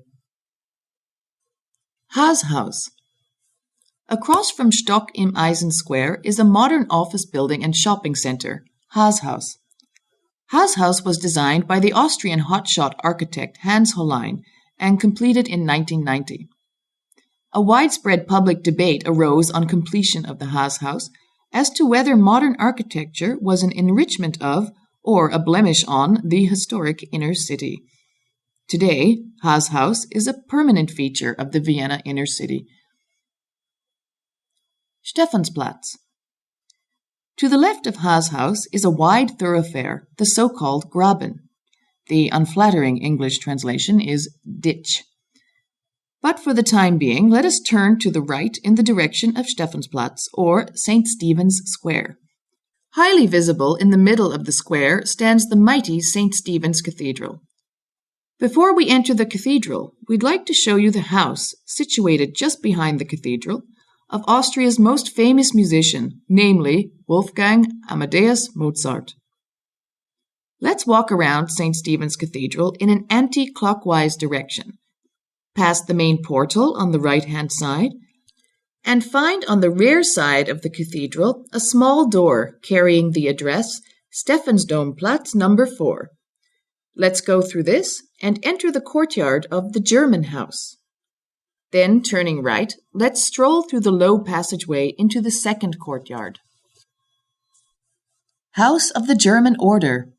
Haashaus. Across from Stock im Eisen Square is a modern office building and shopping center, Haashaus. Haashaus was designed by the Austrian hotshot architect Hans Hollein and completed in 1990. A widespread public debate arose on completion of the Haashaus as to whether modern architecture was an enrichment of or a blemish on the historic inner city. Today, Haashaus is a permanent feature of the Vienna inner city. Stephansplatz. To the left of Haashaus is a wide thoroughfare, the so-called Graben. The unflattering English translation is ditch. But for the time being, let us turn to the right in the direction of Stephansplatz, or St. Stephen's Square. Highly visible in the middle of the square stands the mighty St. Stephen's Cathedral. Before we enter the cathedral, we'd like to show you the house, situated just behind the cathedral, of Austria's most famous musician, namely Wolfgang Amadeus Mozart. Let's walk around St. Stephen's Cathedral in an anti-clockwise direction, past the main portal on the right-hand side, and find on the rear side of the cathedral a small door carrying the address Stephansdomplatz number 4. Let's go through this and enter the courtyard of the German house. Then, turning right, let's stroll through the low passageway into the second courtyard. House of the German Order.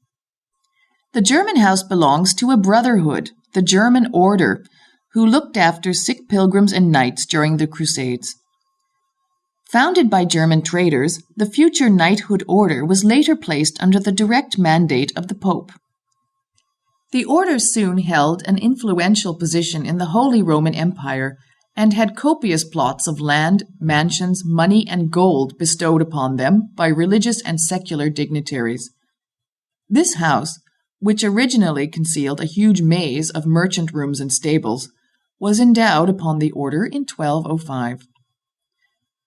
The German house belongs to a brotherhood, the German Order, who looked after sick pilgrims and knights during the Crusades. Founded by German traders, the future knighthood order was later placed under the direct mandate of the Pope. The order soon held an influential position in the Holy Roman Empire and had copious plots of land, mansions, money, and gold bestowed upon them by religious and secular dignitaries. This house, which originally concealed a huge maze of merchant rooms and stables, was endowed upon the order in 1205.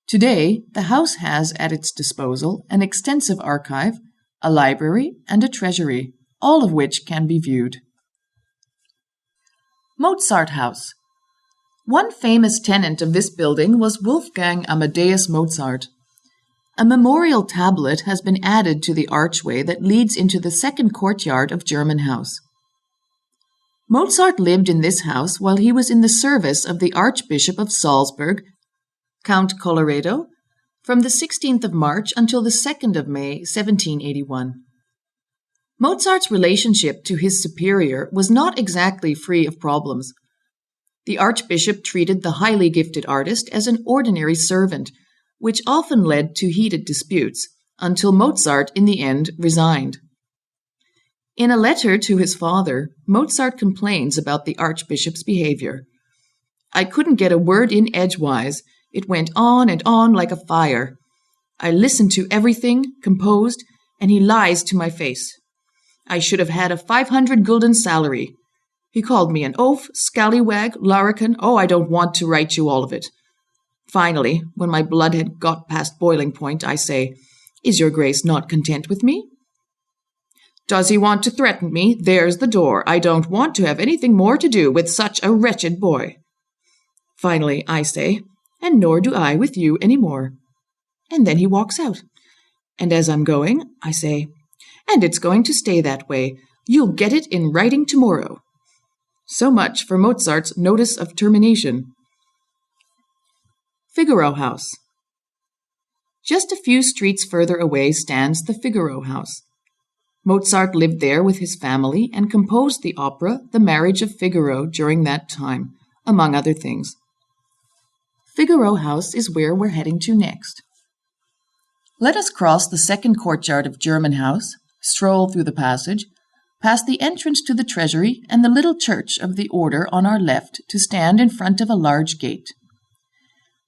Today, the house has at its disposal an extensive archive, a library, and a treasury, all of which can be viewed. Mozart House. One famous tenant of this building was Wolfgang Amadeus Mozart. A memorial tablet has been added to the archway that leads into the second courtyard of German House. Mozart lived in this house while he was in the service of the Archbishop of Salzburg, Count Colloredo, from the 16th of March until the 2nd of May, 1781. Mozart's relationship to his superior was not exactly free of problems. The Archbishop treated the highly gifted artist as an ordinary servant, which often led to heated disputes, until Mozart in the end resigned. In a letter to his father, Mozart complains about the Archbishop's behavior. "I couldn't get a word in edgewise. It went on and on like a fire. I listened to everything, composed, and he lies to my face. I should have had a 500 gulden salary. He called me an oaf, scallywag, larrikin. Oh, I don't want to write you all of it. Finally, when my blood had got past boiling point, I say, 'Is your grace not content with me?' Does he want to threaten me? There's the door. I don't want to have anything more to do with such a wretched boy. Finally, I say, 'And nor do I with you any more.' And then he walks out. And as I'm going, I say, 'And it's going to stay that way. You'll get it in writing tomorrow.' So much for Mozart's notice of termination. Figaro House. Just a few streets further away stands the Figaro House. Mozart lived there with his family and composed the opera The Marriage of Figaro during that time, among other things. Figaro House is where we're heading to next. Let us cross the second courtyard of German House, stroll through the passage, past the entrance to the Treasury and the little church of the order on our left to stand in front of a large gate.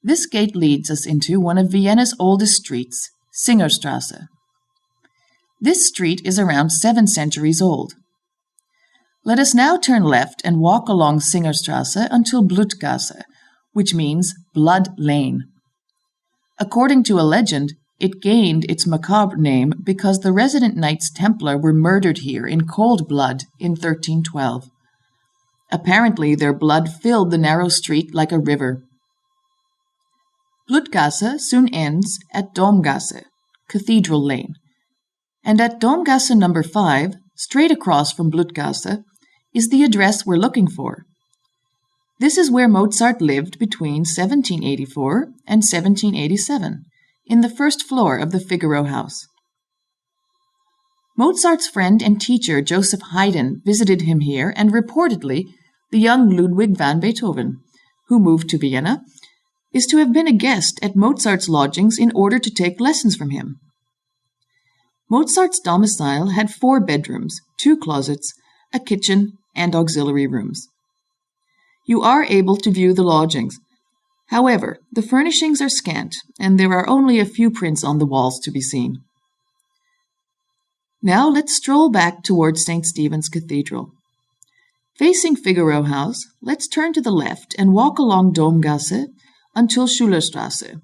This gate leads us into one of Vienna's oldest streets, Singerstrasse. This street is around 7 centuries old. Let us now turn left and walk along Singerstrasse until Blutgasse, which means Blood Lane. According to a legend, it gained its macabre name because the resident Knights Templar were murdered here in cold blood in 1312. Apparently, their blood filled the narrow street like a river. Blutgasse soon ends at Domgasse, Cathedral Lane, and at Domgasse number 5, straight across from Blutgasse, is the address we're looking for. This is where Mozart lived between 1784 and 1787, in the first floor of the Figaro House. Mozart's friend and teacher Joseph Haydn visited him here, and reportedly the young Ludwig van Beethoven, who moved to Vienna, is to have been a guest at Mozart's lodgings in order to take lessons from him. Mozart's domicile had 4 bedrooms, 2 closets, a kitchen, and auxiliary rooms. You are able to view the lodgings. However, the furnishings are scant, and there are only a few prints on the walls to be seen. Now let's stroll back towards St. Stephen's Cathedral. Facing Figaro House, let's turn to the left and walk along Domgasse until Schillerstrasse.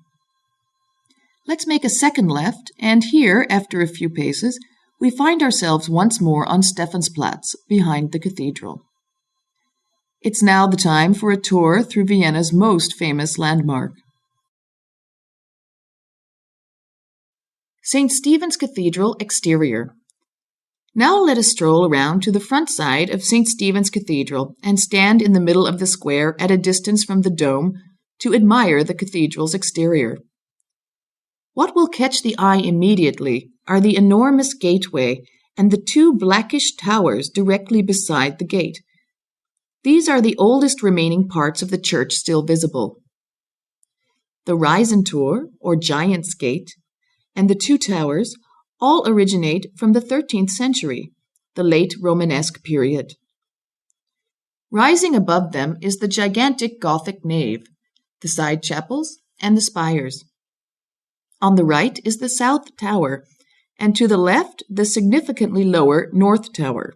Let's make a second left, and here, after a few paces, we find ourselves once more on Stephansplatz, behind the cathedral. It's now the time for a tour through Vienna's most famous landmark. St. Stephen's Cathedral exterior. Now let us stroll around to the front side of St. Stephen's Cathedral and stand in the middle of the square at a distance from the dome to admire the cathedral's exterior. What will catch the eye immediately are the enormous gateway and the 2 blackish towers directly beside the gate. These are the oldest remaining parts of the church still visible. The Reisentor, or Giant's Gate, and the 2 towers all originate from the 13th century, the late Romanesque period. Rising above them is the gigantic Gothic nave, the side chapels, and the spires. On the right is the south tower, and to the left the significantly lower north tower.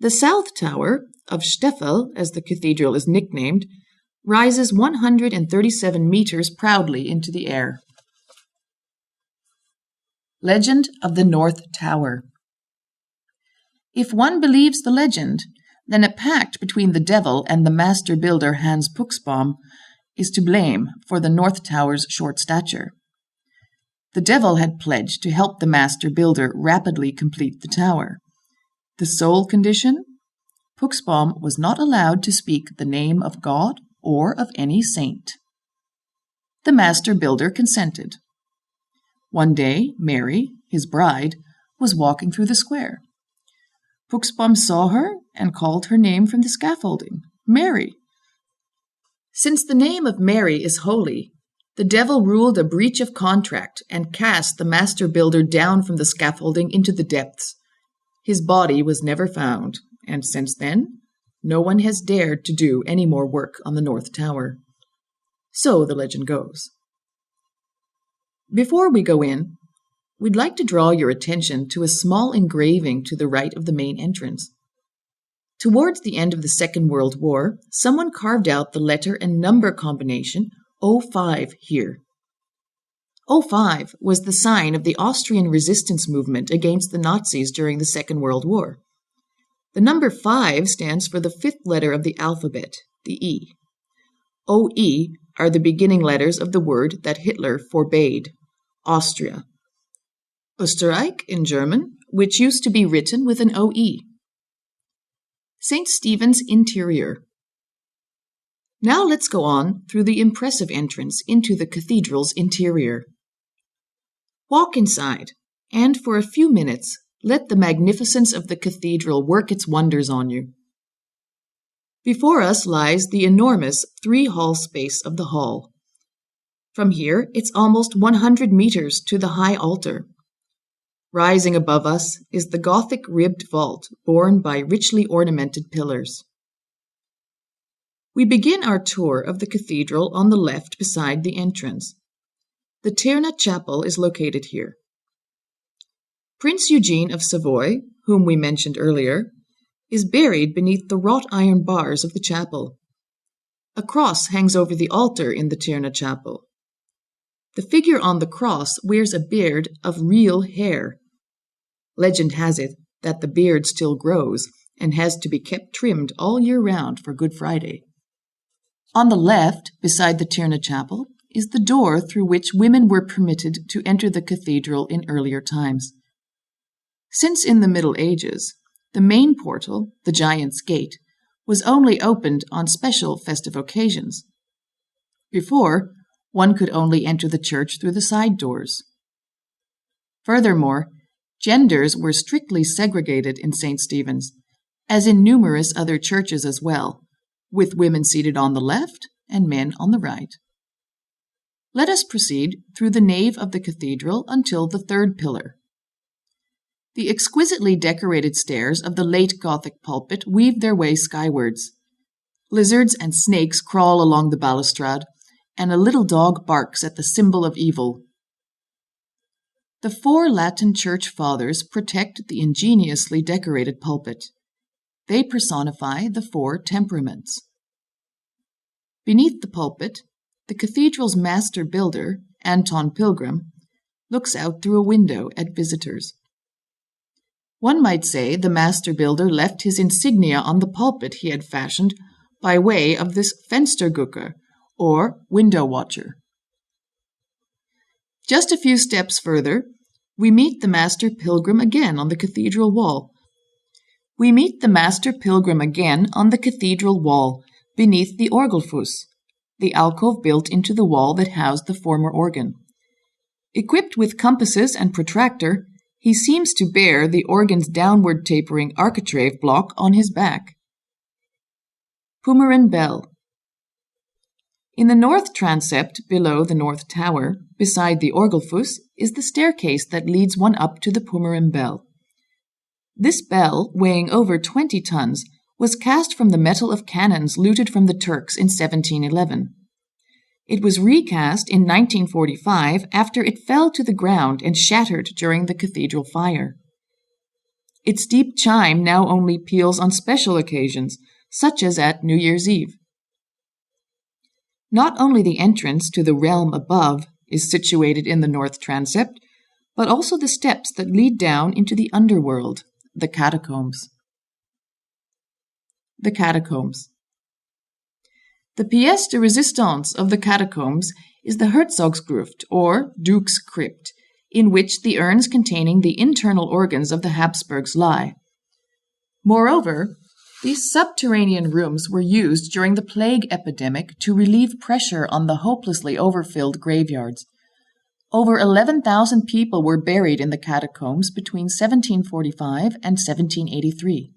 The south tower, of Steffel as the cathedral is nicknamed, rises 137 meters proudly into the air. Legend of the North Tower. If one believes the legend, then a pact between the devil and the master builder Hans Puxbaum is to blame for the North Tower's short stature. The devil had pledged to help the master builder rapidly complete the tower. The sole condition? Puxbaum was not allowed to speak the name of God or of any saint. The master builder consented. One day, Mary, his bride, was walking through the square. Puxbaum saw her and called her name from the scaffolding, Mary. Since the name of Mary is holy, the devil ruled a breach of contract and cast the master builder down from the scaffolding into the depths. His body was never found, and since then, no one has dared to do any more work on the North Tower. So the legend goes. Before we go in, we'd like to draw your attention to a small engraving to the right of the main entrance. Towards the end of the Second World War, someone carved out the letter and number combination 05 here. 05 was the sign of the Austrian resistance movement against the Nazis during the Second World War. The number 5 stands for the fifth letter of the alphabet, the E. OE are the beginning letters of the word that Hitler forbade, Austria. Österreich in German, which used to be written with an OE. St. Stephen's interior. Now let's go on through the impressive entrance into the cathedral's interior. Walk inside, and for a few minutes, let the magnificence of the cathedral work its wonders on you. Before us lies the enormous three-hall space of the hall. From here, it's almost 100 meters to the high altar. Rising above us is the Gothic ribbed vault borne by richly ornamented pillars. We begin our tour of the cathedral on the left beside the entrance. The Theresa chapel is located here. Prince Eugene of Savoy, whom we mentioned earlier, is buried beneath the wrought iron bars of the chapel. A cross hangs over the altar in the Theresa chapel. The figure on the cross wears a beard of real hair. Legend has it that the beard still grows and has to be kept trimmed all year round for Good Friday. On the left, beside the Theresa chapel, is the door through which women were permitted to enter the cathedral in earlier times. Since in the Middle Ages, the main portal, the Giant's Gate, was only opened on special festive occasions. Before, one could only enter the church through the side doors. Furthermore, genders were strictly segregated in St. Stephen's, as in numerous other churches as well, with women seated on the left and men on the right. Let us proceed through the nave of the cathedral until the third pillar. The exquisitely decorated stairs of the late Gothic pulpit weave their way skywards. Lizards and snakes crawl along the balustrade, and a little dog barks at the symbol of evil. The 4 Latin Church Fathers protect the ingeniously decorated pulpit. They personify the 4 temperaments. Beneath the pulpit, the cathedral's master builder, Anton Pilgrim, looks out through a window at visitors. One might say the master builder left his insignia on the pulpit he had fashioned by way of this Fenstergucker, or window watcher. Just a few steps further, we meet the master pilgrim again on the cathedral wall. Beneath the Orgelfuss, the alcove built into the wall that housed the former organ. Equipped with compasses and protractor, he seems to bear the organ's downward tapering architrave block on his back. Pummerin Bell. In the north transept below the north tower, beside the Orgelfuss, is the staircase that leads one up to the Pummerin Bell. This bell, weighing over 20 tons, was cast from the metal of cannons looted from the Turks in 1711. It was recast in 1945 after it fell to the ground and shattered during the cathedral fire. Its deep chime now only peals on special occasions, such as at New Year's Eve. Not only the entrance to the realm above is situated in the north transept, but also the steps that lead down into the underworld, the catacombs. The catacombs. The pièce de résistance of the catacombs is the Herzogsgruft, or Duke's Crypt, in which the urns containing the internal organs of the Habsburgs lie. Moreover, these subterranean rooms were used during the plague epidemic to relieve pressure on the hopelessly overfilled graveyards. Over 11,000 people were buried in the catacombs between 1745 and 1783.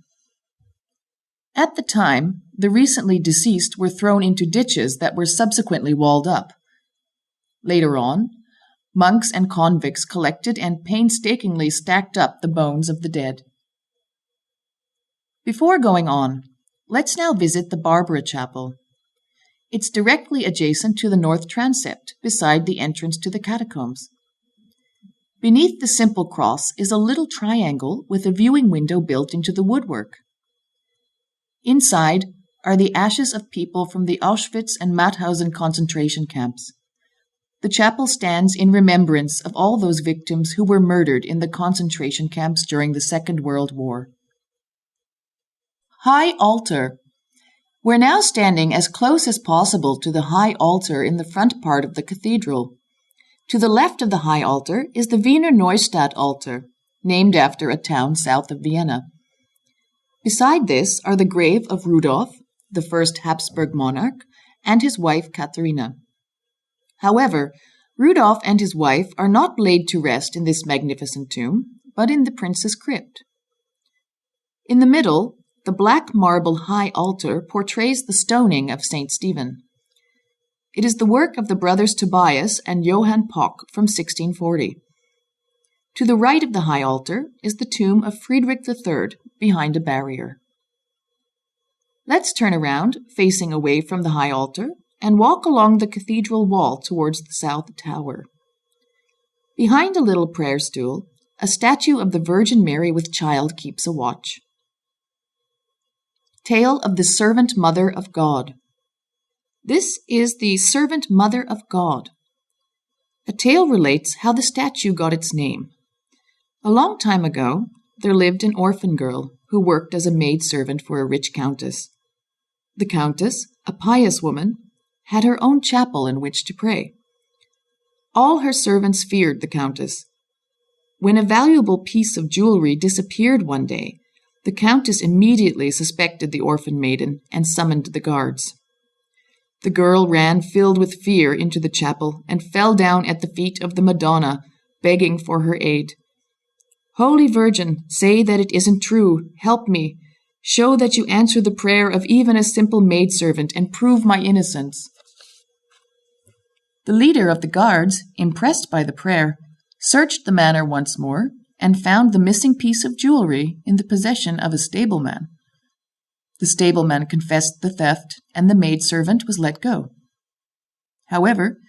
At the time, the recently deceased were thrown into ditches that were subsequently walled up. Later on, monks and convicts collected and painstakingly stacked up the bones of the dead. Before going on, let's now visit the Barbara Chapel. It's directly adjacent to the north transept, beside the entrance to the catacombs. Beneath the simple cross is a little triangle with a viewing window built into the woodwork. Inside are the ashes of people from the Auschwitz and Mauthausen concentration camps. The chapel stands in remembrance of all those victims who were murdered in the concentration camps during the Second World War. High Altar. We're now standing as close as possible to the high altar in the front part of the cathedral. To the left of the high altar is the Wiener Neustadt altar, named after a town south of Vienna. Beside this are the grave of Rudolf, the first Habsburg monarch, and his wife Katharina. However, Rudolf and his wife are not laid to rest in this magnificent tomb, but in the prince's crypt. In the middle, the black marble high altar portrays the stoning of St. Stephen. It is the work of the brothers Tobias and Johann Pock from 1640. To the right of the high altar is the tomb of Friedrich III behind a barrier. Let's turn around, facing away from the high altar, and walk along the cathedral wall towards the south tower. Behind a little prayer stool, a statue of the Virgin Mary with child keeps a watch. Tale of the Servant Mother of God. This is the Servant Mother of God. A tale relates how the statue got its name. A long time ago, there lived an orphan girl who worked as a maidservant for a rich countess. The countess, a pious woman, had her own chapel in which to pray. All her servants feared the countess. When a valuable piece of jewelry disappeared one day, the countess immediately suspected the orphan maiden and summoned the guards. The girl ran filled with fear into the chapel and fell down at the feet of the Madonna, begging for her aid. "Holy Virgin, say that it isn't true. Help me. Show that you answer the prayer of even a simple maidservant and prove my innocence." The leader of the guards, impressed by the prayer, searched the manor once more and found the missing piece of jewelry in the possession of a stableman. The stableman confessed the theft, and the maidservant was let go. However,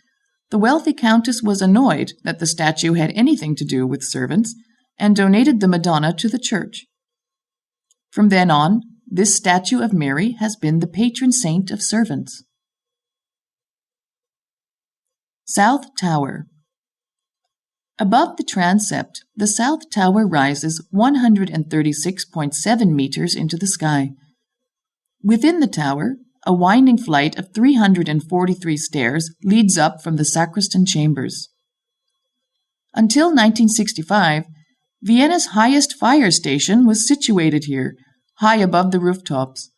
the wealthy countess was annoyed that the statue had anything to do with servants, and donated the Madonna to the church. From then on, this statue of Mary has been the patron saint of servants. South Tower. Above the transept, the south tower rises 136.7 meters into the sky. Within the tower, a winding flight of 343 stairs leads up from the sacristan chambers. Until 1965, Vienna's highest fire station was situated here, high above the rooftops.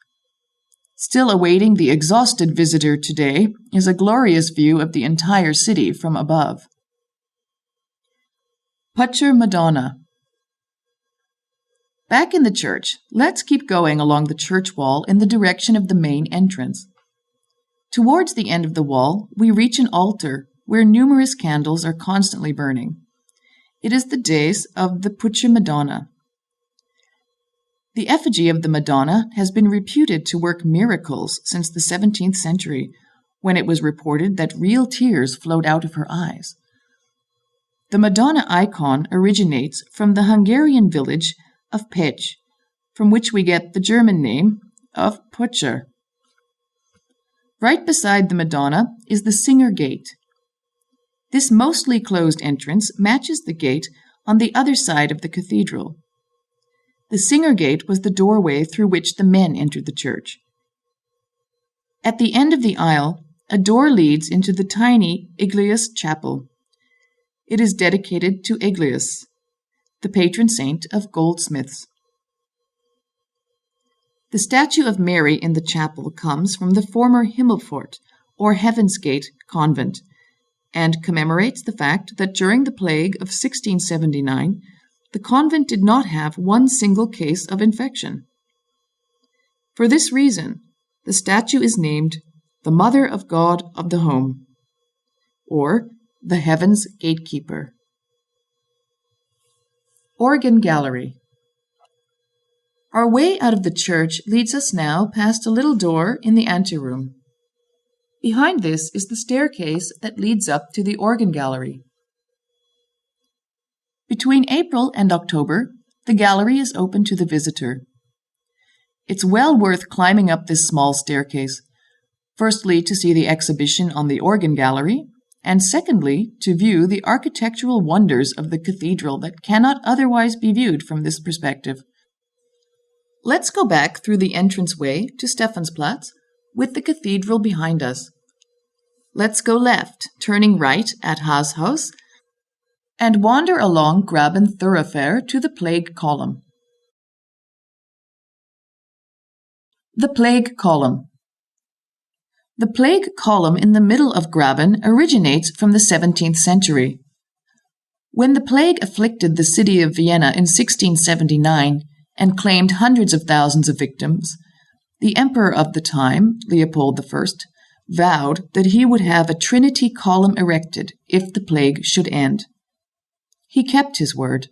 Still awaiting the exhausted visitor today is a glorious view of the entire city from above. Pucher Madonna. Back in the church, let's keep going along the church wall in the direction of the main entrance. Towards the end of the wall, we reach an altar where numerous candles are constantly burning. It is the dais of the Pucher Madonna. The effigy of the Madonna has been reputed to work miracles since the 17th century, when it was reported that real tears flowed out of her eyes. The Madonna icon originates from the Hungarian village of Pécs, from which we get the German name of Pucher. Right beside the Madonna is the Singer Gate. This mostly closed entrance matches the gate on the other side of the cathedral. The Singer Gate was the doorway through which the men entered the church. At the end of the aisle, a door leads into the tiny Eglius chapel. It is dedicated to Eglius, the patron saint of goldsmiths. The statue of Mary in the chapel comes from the former Himmelpforт, or Heaven's Gate, convent, and commemorates the fact that during the plague of 1679, the convent did not have one single case of infection. For this reason, the statue is named the Mother of God of the Home, or the Heaven's Gatekeeper. Organ Gallery. Our way out of the church leads us now past a little door in the anteroom. Behind this is the staircase that leads up to the organ gallery. Between April and October, the gallery is open to the visitor. It's well worth climbing up this small staircase, firstly to see the exhibition on the organ gallery, and secondly to view the architectural wonders of the cathedral that cannot otherwise be viewed from this perspective. Let's go back through the entranceway to Stephansplatz with the cathedral behind us. Let's go left, turning right at Haashaus, and wander along Graben thoroughfare to the Plague Column. The Plague Column. The Plague Column in the middle of Graben originates from the 17th century. When the plague afflicted the city of Vienna in 1679 and claimed hundreds of thousands of victims, the emperor of the time, Leopold I, vowed that he would have a Trinity column erected if the plague should end. He kept his word.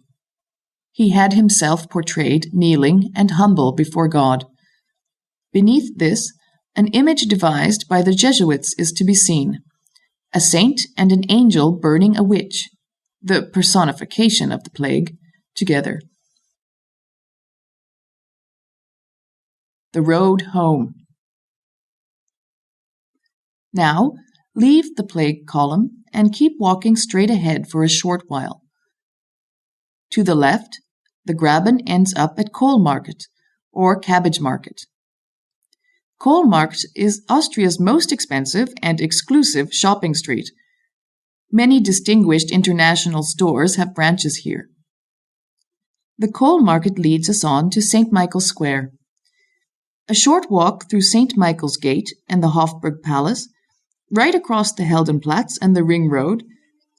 He had himself portrayed kneeling and humble before God. Beneath this, an image devised by the Jesuits is to be seen, a saint and an angel burning a witch, the personification of the plague, together. The road home. Now, leave the Plague Column and keep walking straight ahead for a short while. To the left, the Graben ends up at Kohlmarkt, or Cabbage Market. Kohlmarkt is Austria's most expensive and exclusive shopping street. Many distinguished international stores have branches here. The Kohlmarkt leads us on to St. Michael's Square. A short walk through St. Michael's Gate and the Hofburg Palace, right across the Heldenplatz and the Ring Road,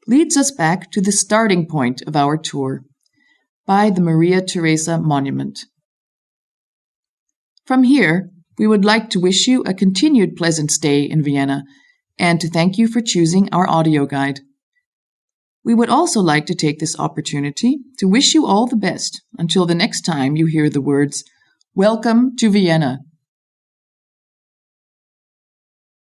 leads us back to the starting point of our tour, by the Maria Theresa Monument. From here, we would like to wish you a continued pleasant stay in Vienna and to thank you for choosing our audio guide. We would also like to take this opportunity to wish you all the best until the next time you hear the words, "Welcome to Vienna."